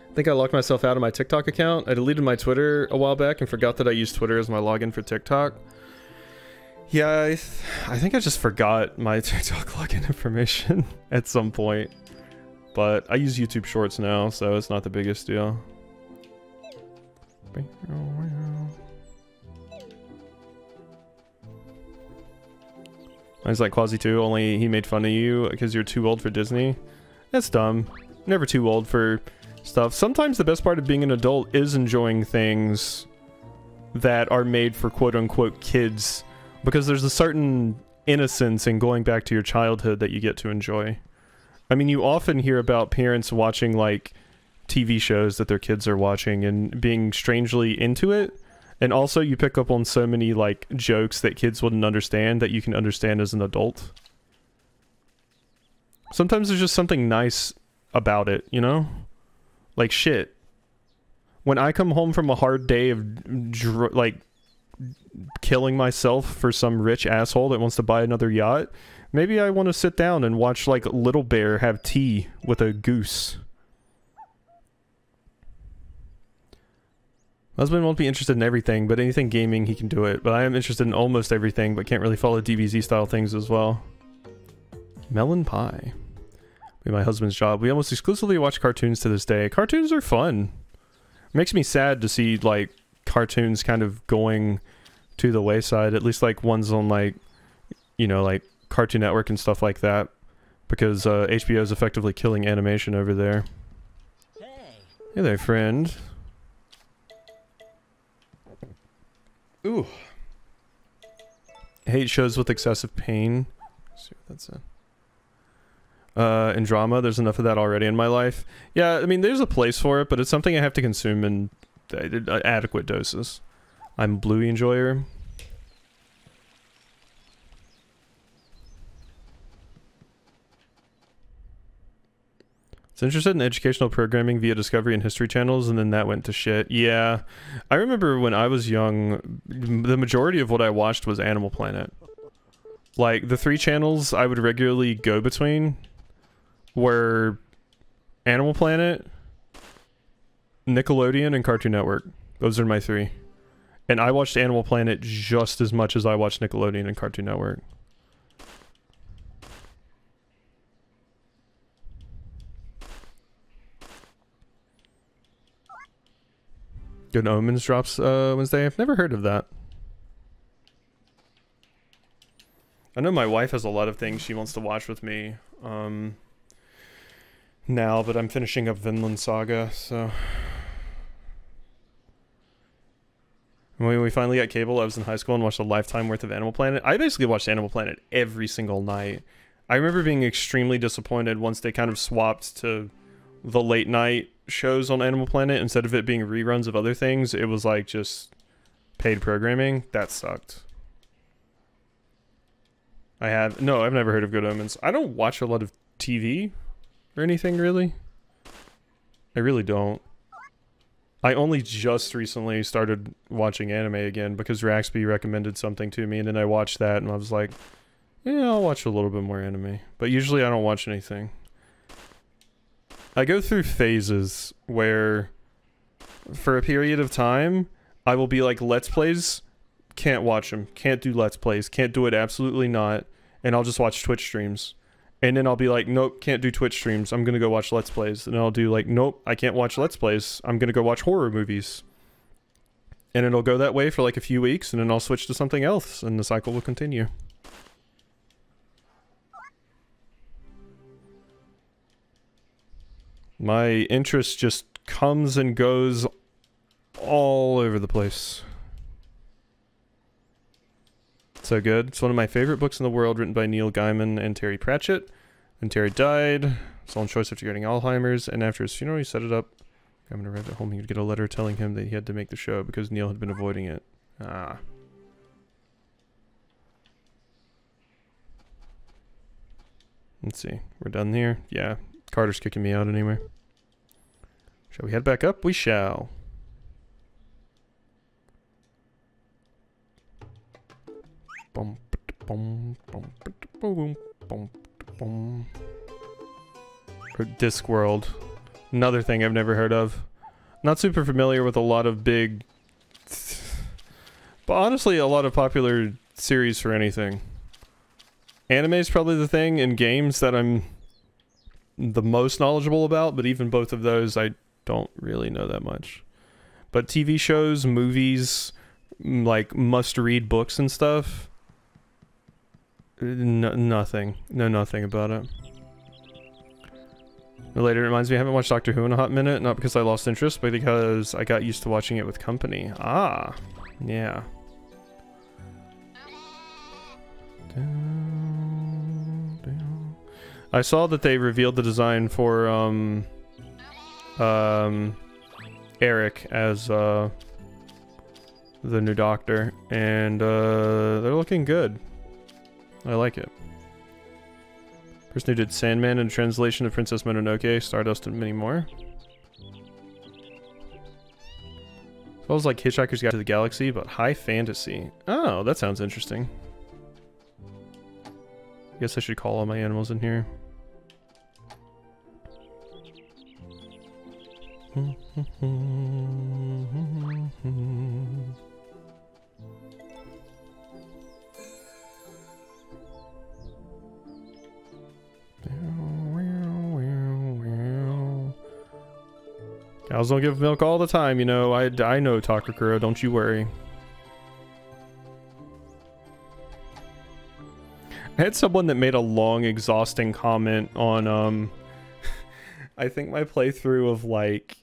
I think I locked myself out of my TikTok account. I deleted my Twitter a while back and forgot that I used Twitter as my login for TikTok. Yeah, I think I just forgot my TikTok login information at some point. But I use YouTube Shorts now, so it's not the biggest deal. Mine's like Quasi 2, only he made fun of you because you're too old for Disney. That's dumb. Never too old for stuff. Sometimes the best part of being an adult is enjoying things that are made for quote-unquote kids, because there's a certain innocence in going back to your childhood that you get to enjoy. I mean, you often hear about parents watching, like, TV shows that their kids are watching and being strangely into it, and also you pick up on so many, like, jokes that kids wouldn't understand that you can understand as an adult. Sometimes there's just something nice about it, you know? Like, shit. When I come home from a hard day of, like, killing myself for some rich asshole that wants to buy another yacht, maybe I want to sit down and watch, like, Little Bear have tea with a goose. My husband won't be interested in everything, but anything gaming, he can do it. But I am interested in almost everything, but can't really follow DBZ-style things as well. Melon pie. Be my husband's job. We almost exclusively watch cartoons to this day. Cartoons are fun. It makes me sad to see, like, cartoons kind of going to the wayside. At least, like, ones on, like, you know, like, Cartoon Network and stuff like that. Because HBO is effectively killing animation over there. Hey there, friend. Ooh. I hate shows with excessive pain. Let's see what that's in. And drama, there's enough of that already in my life. Yeah, I mean, there's a place for it, but it's something I have to consume in adequate doses. I'm a Bluey enjoyer. was interested in educational programming via Discovery and History channels, and then that went to shit. Yeah. I remember when I was young, the majority of what I watched was Animal Planet. Like, the 3 channels I would regularly go between were Animal Planet, Nickelodeon, and Cartoon Network. Those are my 3. And I watched Animal Planet just as much as I watched Nickelodeon and Cartoon Network. Good Omens drops Wednesday. I've never heard of that. I know my wife has a lot of things she wants to watch with me now, but I'm finishing up Vinland Saga, so... When we finally got cable, I was in high school and watched a lifetime worth of Animal Planet. I basically watched Animal Planet every single night. I remember being extremely disappointed once they kind of swapped to the late night shows on Animal Planet. Instead of it being reruns of other things, it was like just paid programming. That sucked. I've never heard of Good Omens. I don't watch a lot of TV or anything, really. I really don't. I only just recently started watching anime again because Raxby recommended something to me, and then I watched that and I was like, yeah, I'll watch a little bit more anime. But usually I don't watch anything. I go through phases where for a period of time I will be like, Let's Plays, can't watch them, can't do Let's Plays, can't do it, absolutely not, and I'll just watch Twitch streams. And then I'll be like, nope, can't do Twitch streams, I'm gonna go watch Let's Plays. And I'll do like, nope, I can't watch Let's Plays, I'm gonna go watch horror movies. And it'll go that way for like a few weeks, and then I'll switch to something else, and the cycle will continue. My interest just comes and goes all over the place. So good. It's one of my favorite books in the world, written by Neil Gaiman and Terry Pratchett. And Terry died. His choice after getting Alzheimer's, and after his funeral he set it up. Gaiman arrived at home, he would get a letter telling him that he had to make the show because Neil had been avoiding it. Ah. Let's see. We're done here? Yeah. Carter's kicking me out anyway. Shall we head back up? We shall. Bum, bum, bum, boom, bum, bum. Discworld. Another thing I've never heard of. Not super familiar with a lot of big... But honestly, a lot of popular series for anything. Anime is probably the thing in games that I'm the most knowledgeable about, but even both of those I don't really know that much. But TV shows, movies, like must-read books and stuff... nothing. Know nothing about it. Later, it reminds me I haven't watched Doctor Who in a hot minute, not because I lost interest, but because I got used to watching it with company. Ah, yeah. I saw that they revealed the design for Eric as the new Doctor, and they're looking good. I like it. Person who did Sandman and a translation of Princess Mononoke, Stardust, and many more. As well as like Hitchhiker's Guide to the Galaxy, but high fantasy. Oh, that sounds interesting. I guess I should call all my animals in here. Cows don't give milk all the time, you know. I know, Takakura, don't you worry. I had someone that made a long, exhausting comment on, I think my playthrough of, like,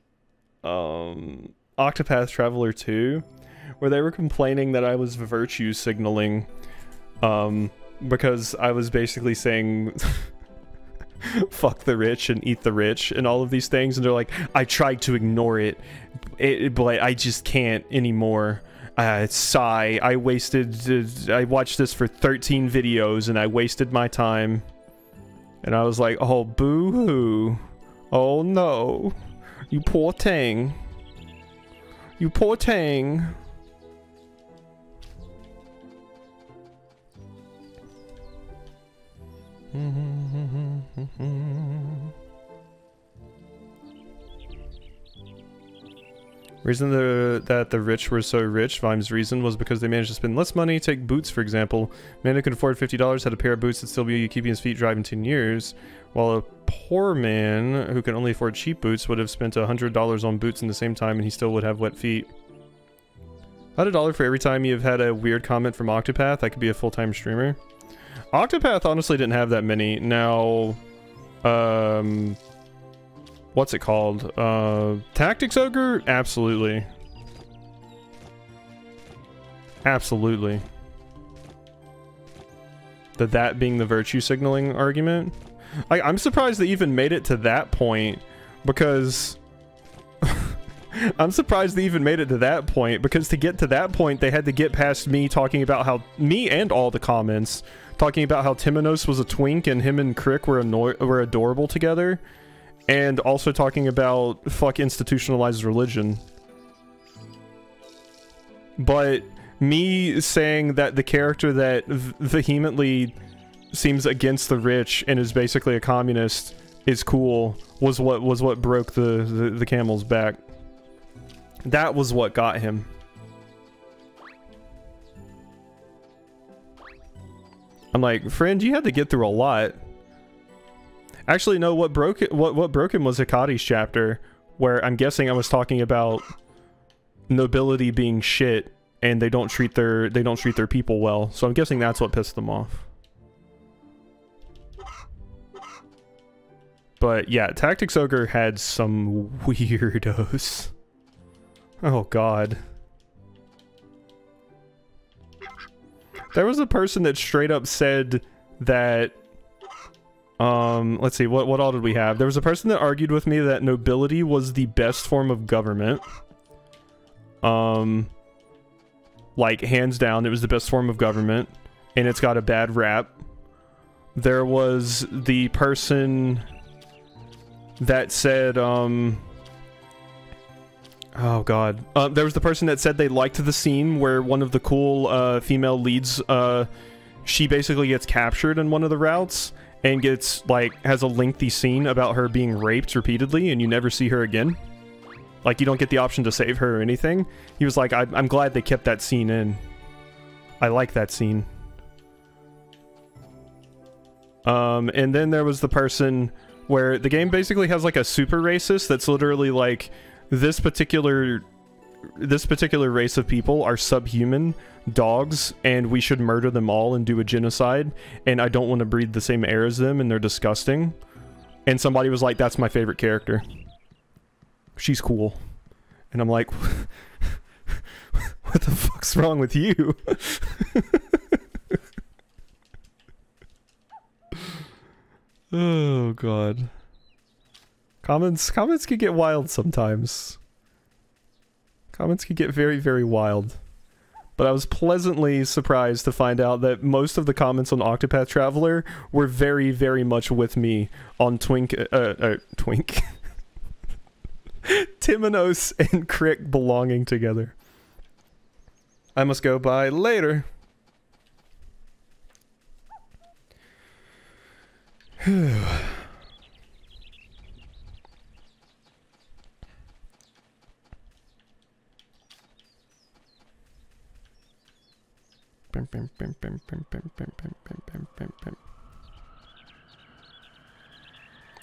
Octopath Traveler 2, where they were complaining that I was virtue signaling, because I was basically saying... fuck the rich and eat the rich and all of these things, and they're like, I tried to ignore it, but I just can't anymore. Sigh. I watched this for 13 videos and I wasted my time. And I was like, oh, boo-hoo. Oh no. You poor thing. You poor thing. Reason that the rich were so rich, Vime's reason, was because they managed to spend less money. Take boots, for example. Man who could afford $50 had a pair of boots that still be keeping his feet dry in 10 years, while a poor man who can only afford cheap boots would have spent $100 on boots in the same time and he still would have wet feet. About $1 for every time you've had a weird comment from Octopath. I could be a full-time streamer. Octopath honestly didn't have that many. Now, what's it called? Tactics Ogre? Absolutely. Absolutely. That being the virtue signaling argument. I'm surprised they even made it to that point, because I'm surprised they even made it to that point, because to get to that point they had to get past me talking about how me and all the comments talking about how Timonos was a twink and him and Crick were adorable together, and also talking about fuck institutionalized religion. But me saying that the character that vehemently seems against the rich and is basically a communist is cool was what broke the camel's back. That was what got him. I'm like, friend, you had to get through a lot. Actually, no, what broke him was Hikari's chapter, where I'm guessing I was talking about nobility being shit and they don't treat their people well. So I'm guessing that's what pissed them off. But yeah, Tactics Ogre had some weirdos. Oh god. There was a person that straight up said that, let's see, what all did we have? There was a person that argued with me that nobility was the best form of government. Like, hands down, it was the best form of government, and it's got a bad rap. There was the person that said, oh god. There was the person that said they liked the scene where one of the cool female leads, she basically gets captured in one of the routes and gets, like, has a lengthy scene about her being raped repeatedly and you never see her again. Like, you don't get the option to save her or anything. He was like, I'm glad they kept that scene in. I like that scene. And then there was the person where the game basically has, like, a super racist that's literally like, this particular race of people are subhuman dogs and we should murder them all and do a genocide, and I don't want to breathe the same air as them and they're disgusting. And somebody was like, that's my favorite character. She's cool. And I'm like, what the fuck's wrong with you? Oh god. Comments can get wild sometimes. Comments can get very, very wild. But I was pleasantly surprised to find out that most of the comments on Octopath Traveler were very, very much with me on Twink. Timonos and Crick belonging together. I must go. Bye later.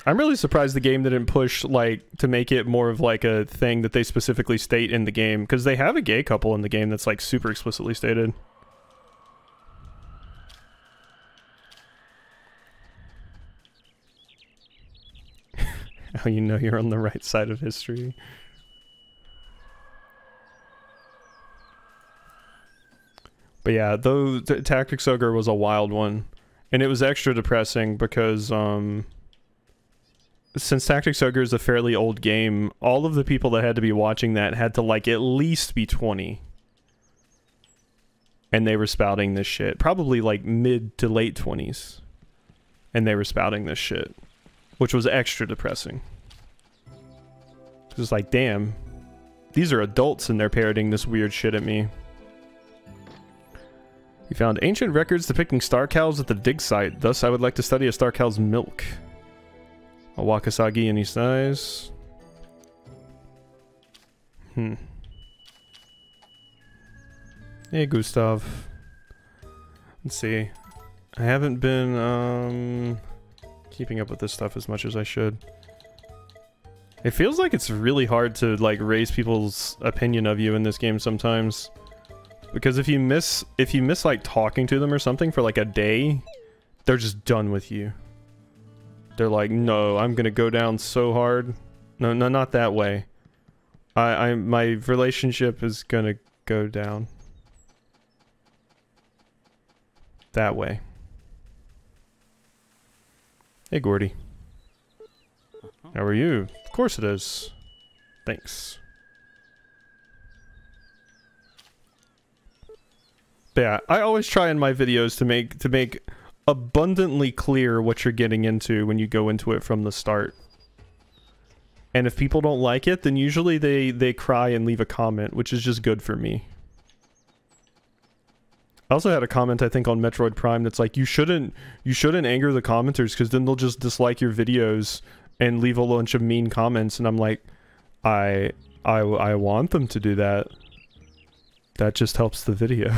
I'm really surprised the game didn't push, like, to make it more of, like, a thing that they specifically state in the game, because they have a gay couple in the game that's, like, super explicitly stated. How you know you're on the right side of history. But yeah, though Tactics Ogre was a wild one. And it was extra depressing because, since Tactics Ogre is a fairly old game, all of the people that had to be watching that had to, like, at least be 20. And they were spouting this shit. Probably, like, mid to late 20s. And they were spouting this shit. Which was extra depressing. Just like, damn. These are adults and they're parroting this weird shit at me. We found ancient records depicting star cows at the dig site. Thus, I would like to study a star cow's milk. A Wakasagi any size. Hey, Gustav. Let's see. I haven't been, keeping up with this stuff as much as I should. It feels like it's really hard to, like, raise people's opinion of you in this game sometimes. Because if you miss, like, talking to them or something for, like, a day, they're just done with you. They're like, no, I'm gonna go down so hard. No, not that way. My relationship is gonna go down. That way. Hey, Gordy. How are you? Of course it is. Thanks. But yeah, I always try in my videos to make abundantly clear what you're getting into when you go into it from the start. And if people don't like it, then usually they cry and leave a comment, which is just good for me. I also had a comment, I think, on Metroid Prime that's like, you shouldn't anger the commenters because then they'll just dislike your videos and leave a bunch of mean comments. And I'm like, I want them to do that. That just helps the video.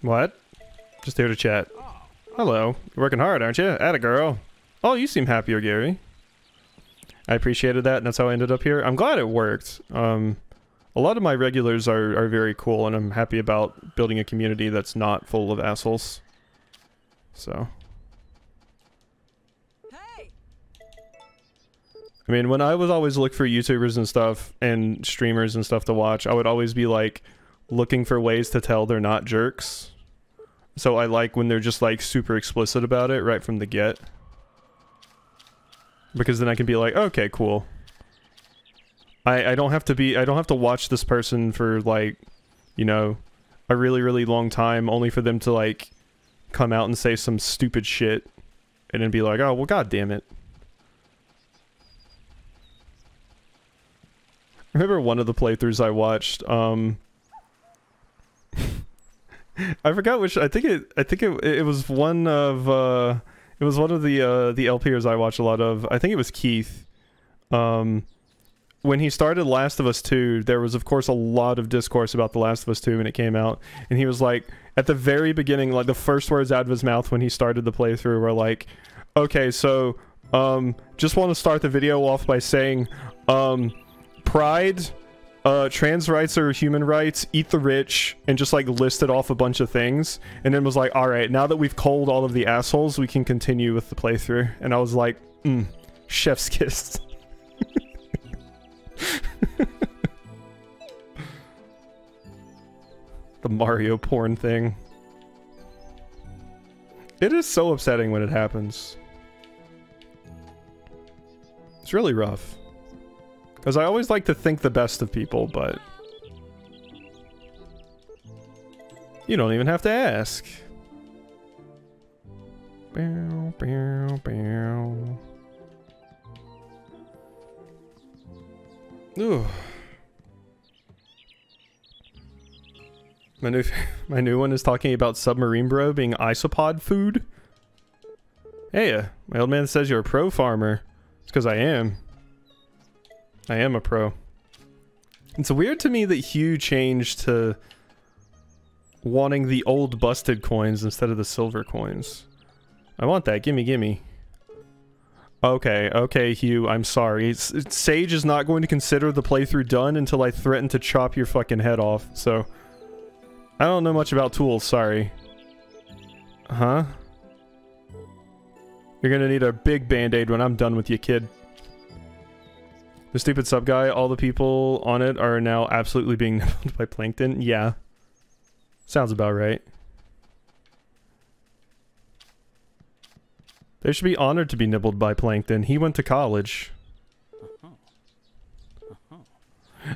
What? Just here to chat. Hello. You're working hard, aren't you? Atta girl. Oh, you seem happier, Gary. I appreciated that, and that's how I ended up here. I'm glad it worked. A lot of my regulars are very cool, and I'm happy about building a community that's not full of assholes. So. I mean, when I would always look for YouTubers and stuff, and streamers and stuff to watch, I would always be, like, looking for ways to tell they're not jerks. So I like when they're just, like, super explicit about it right from the get. Because then I can be like, okay, cool. I don't have to watch this person for, like, you know, a really, really long time only for them to, like, come out and say some stupid shit. And then be like, oh, well, god damn it. I remember one of the playthroughs I watched, I forgot which, I think it was one of, it was one of the LPers I watched a lot of. I think it was Keith. When he started Last of Us 2, there was of course a lot of discourse about The Last of Us 2 when it came out. And he was like, at the very beginning, like the first words out of his mouth when he started the playthrough were like, okay, so, just want to start the video off by saying, pride, trans rights are human rights, eat the rich, and just like listed off a bunch of things, and then was like, alright, now that we've culled all of the assholes, we can continue with the playthrough. And I was like, chef's kiss. The Mario porn thing. It is so upsetting when it happens. It's really rough. Because I always like to think the best of people, but you don't even have to ask. Bow, bow, bow. Ooh. My new one is talking about Submarine Bro being isopod food. Hey, my old man says you're a pro farmer. It's because I am. I am a pro. It's weird to me that Hugh changed to wanting the old busted coins instead of the silver coins. I want that. Gimme, gimme. Okay, Hugh, I'm sorry. Sage is not going to consider the playthrough done until I threaten to chop your fucking head off, so... I don't know much about tools, sorry. Huh? You're gonna need a big band-aid when I'm done with you, kid. The stupid sub guy, all the people on it are now absolutely being nibbled by plankton. Yeah. Sounds about right. They should be honored to be nibbled by plankton. He went to college.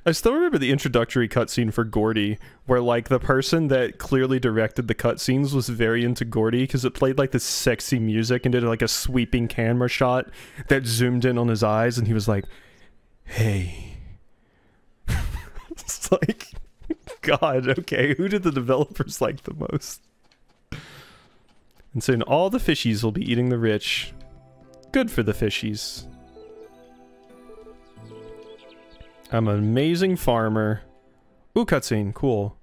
I still remember the introductory cutscene for Gordy, where like the person that clearly directed the cutscenes was very into Gordy because it played like this sexy music and did like a sweeping camera shot that zoomed in on his eyes, and he was like, "Hey." It's like, God, okay, who did the developers like the most? And soon all the fishies will be eating the rich. Good for the fishies. I'm an amazing farmer. Ooh, cutscene. Cool.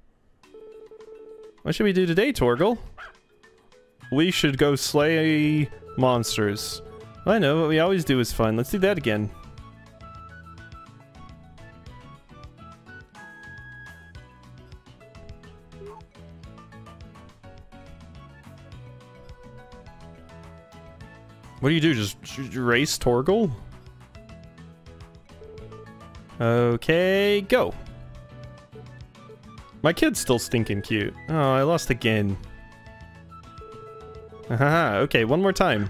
What should we do today, Torgal? We should go slay monsters. I know, what we always do is fun. Let's do that again. What do you do? Just race Torgal? Okay, go. My kid's still stinking cute. Oh, I lost again. Haha, okay, one more time.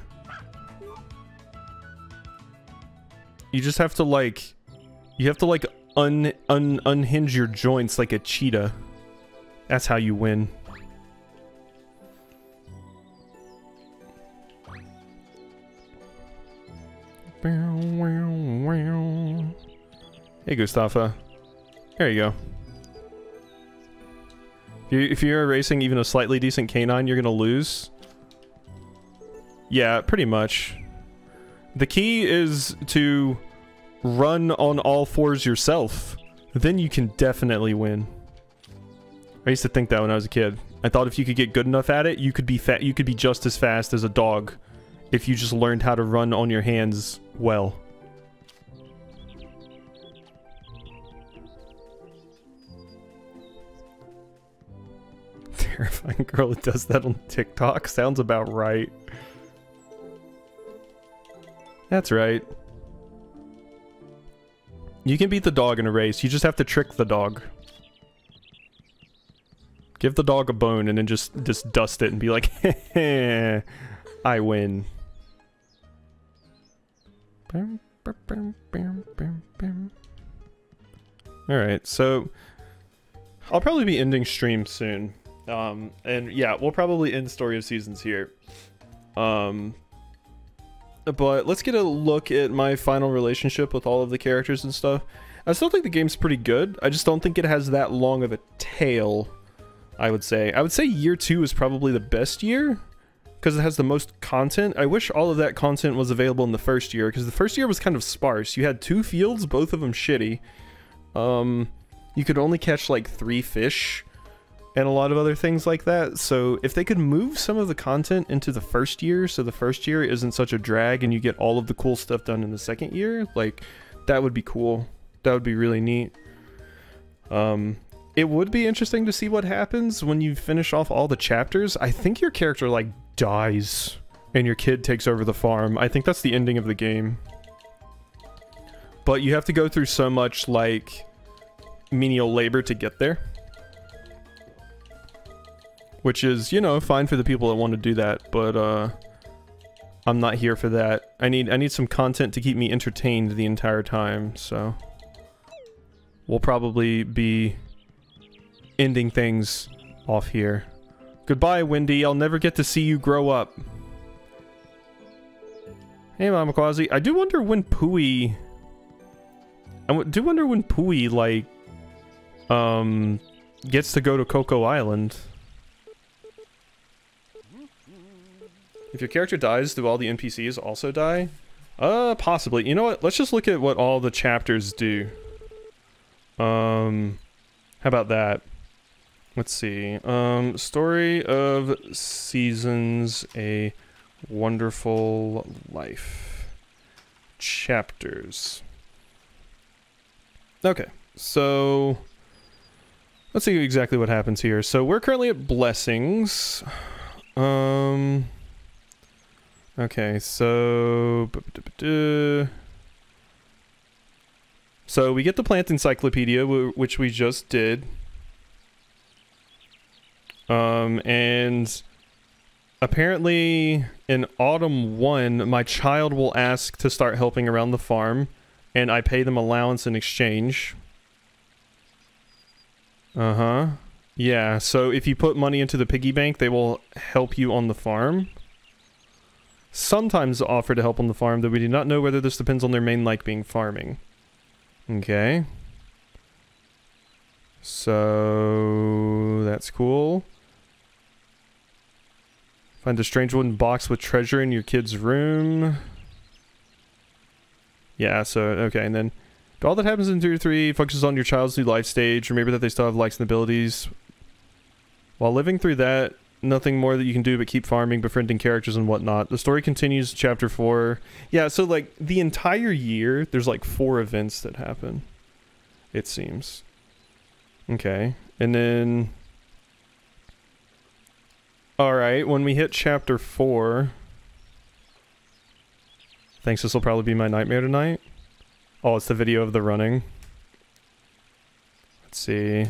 You just have to like... You have to like unhinge your joints like a cheetah. That's how you win. Hey, Gustafa. There you go. If you're racing even a slightly decent canine, you're gonna lose. Yeah, pretty much. The key is to run on all fours yourself. Then you can definitely win. I used to think that when I was a kid. I thought if you could get good enough at it, you could be you could be just as fast as a dog if you just learned how to run on your hands well. Terrifying girl that does that on TikTok. Sounds about right. That's right. You can beat the dog in a race. You just have to trick the dog. Give the dog a bone and then just dust it and be like, heh, I win. Alright, so I'll probably be ending stream soon. And yeah, we'll probably end Story of Seasons here. But let's get a look at my final relationship with all of the characters and stuff. I still think the game's pretty good. I just don't think it has that long of a tail, I would say. I would say year 2 is probably the best year, because it has the most content. I wish all of that content was available in the first year, because the first year was kind of sparse. You had 2 fields, both of them shitty. You could only catch like 3 fish, and a lot of other things like that. So if they could move some of the content into the first year, so the first year isn't such a drag and you get all of the cool stuff done in the second year, like, that would be cool. That would be really neat. It would be interesting to see what happens when you finish off all the chapters. I think your character, like, dies and your kid takes over the farm. I think that's the ending of the game. But you have to go through so much, like, menial labor to get there. Which is, you know, fine for the people that want to do that, but I'm not here for that. I need some content to keep me entertained the entire time, so we'll probably be ending things off here. Goodbye, Wendy. I'll never get to see you grow up. Hey, Mama Quasi. I do wonder when Pooey... like, gets to go to Coco Island. If your character dies, do all the NPCs also die? Possibly. You know what? Let's just look at what all the chapters do. How about that? Let's see. Story of Seasons, A Wonderful Life. Chapters. Okay, so let's see exactly what happens here. So we're currently at Blessings. Okay, so... So we get the plant encyclopedia, which we just did. And apparently in Autumn 1, my child will ask to start helping around the farm, and I pay them allowance in exchange. Uh-huh. Yeah, so if you put money into the piggy bank, they will help you on the farm. Sometimes offer to help on the farm, though we do not know whether this depends on their main like being farming. Okay. So that's cool. Find a strange wooden box with treasure in your kid's room. Yeah, so, okay, and then all that happens in Tier 3 focuses on your child's new life stage. Remember that they still have likes and abilities. While living through that, nothing more that you can do but keep farming, befriending characters and whatnot. The story continues, Chapter 4. Yeah, so, like, the entire year, there's, like, 4 events that happen. It seems. Okay, and then... Alright, when we hit Chapter 4... Thanks, this will probably be my nightmare tonight. Oh, it's the video of the running. Let's see.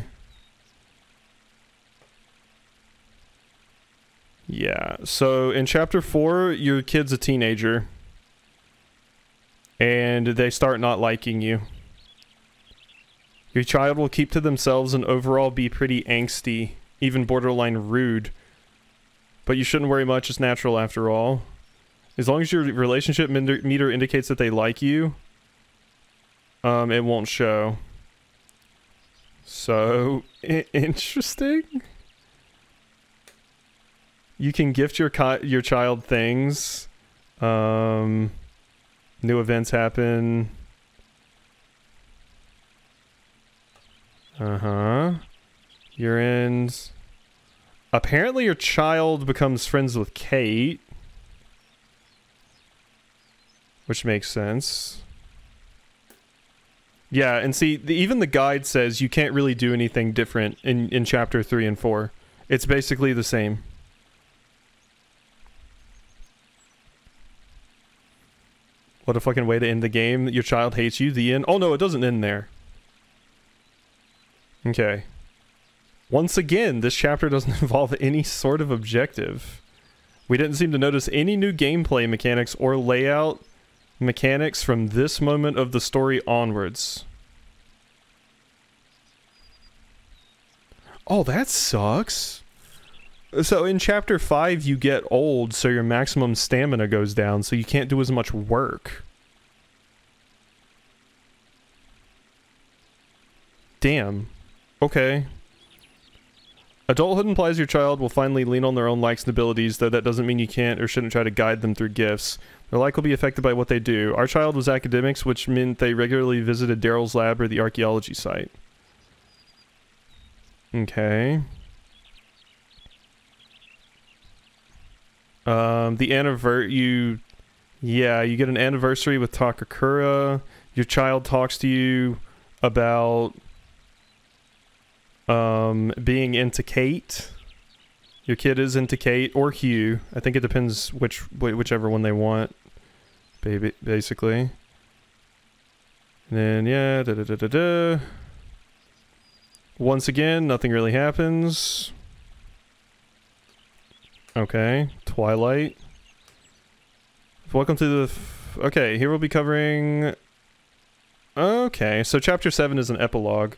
Yeah, so in Chapter 4, your kid's a teenager. And they start not liking you. Your child will keep to themselves and overall be pretty angsty, even borderline rude. But you shouldn't worry much, it's natural after all. As long as your relationship meter indicates that they like you, it won't show. So, interesting. You can gift your child things. New events happen. You're in... Apparently your child becomes friends with Kate. Which makes sense. Yeah, and see, even the guide says you can't really do anything different in Chapter 3 and 4. It's basically the same. What a fucking way to end the game. Your child hates you, the end. Oh no, it doesn't end there. Okay. Once again, this chapter doesn't involve any sort of objective. We didn't seem to notice any new gameplay mechanics or layout mechanics from this moment of the story onwards. Oh, that sucks. So in Chapter 5, you get old, so your maximum stamina goes down, so you can't do as much work. Damn. Okay. Adulthood implies your child will finally lean on their own likes and abilities, though that doesn't mean you can't or shouldn't try to guide them through gifts. Their like will be affected by what they do. Our child was academics, which meant they regularly visited Daryl's lab or the archaeology site. Okay. You get an anniversary with Takakura. Your child talks to you about being into Kate. Your kid is into Kate or Hugh. I think it depends whichever one they want. Basically. And then yeah, once again, nothing really happens. Okay, Twilight. Welcome to the... okay, here we'll be covering... Okay, so Chapter 7 is an epilogue.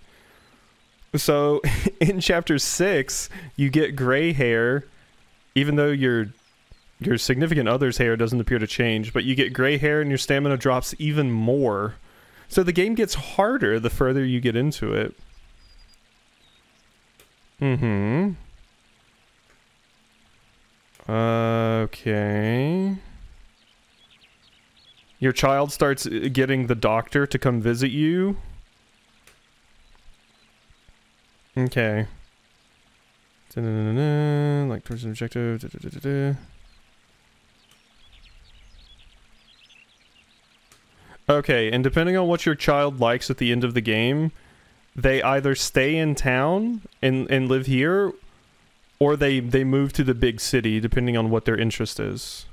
So, in Chapter 6, you get gray hair, even though your significant other's hair doesn't appear to change, but you get gray hair and your stamina drops even more. So the game gets harder the further you get into it. Okay. Your child starts getting the doctor to come visit you. Okay. Like towards an objective. Okay, and depending on what your child likes at the end of the game, they either stay in town and live here, or they move to the big city, depending on what their interest is.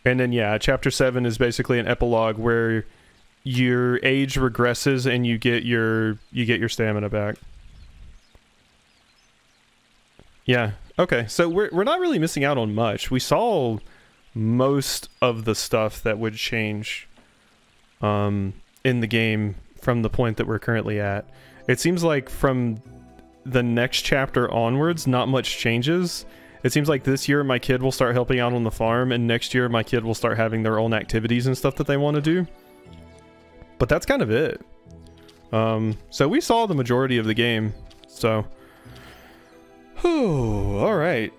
And then yeah, Chapter 7 is basically an epilogue where your age regresses and you get your stamina back. Yeah. Okay. So we're not really missing out on much. We saw most of the stuff that would change in the game from the point that we're currently at. It seems like from the next chapter onwards, not much changes. It seems like this year my kid will start helping out on the farm, and next year my kid will start having their own activities and stuff that they want to do. But that's kind of it. So we saw the majority of the game. So, alright.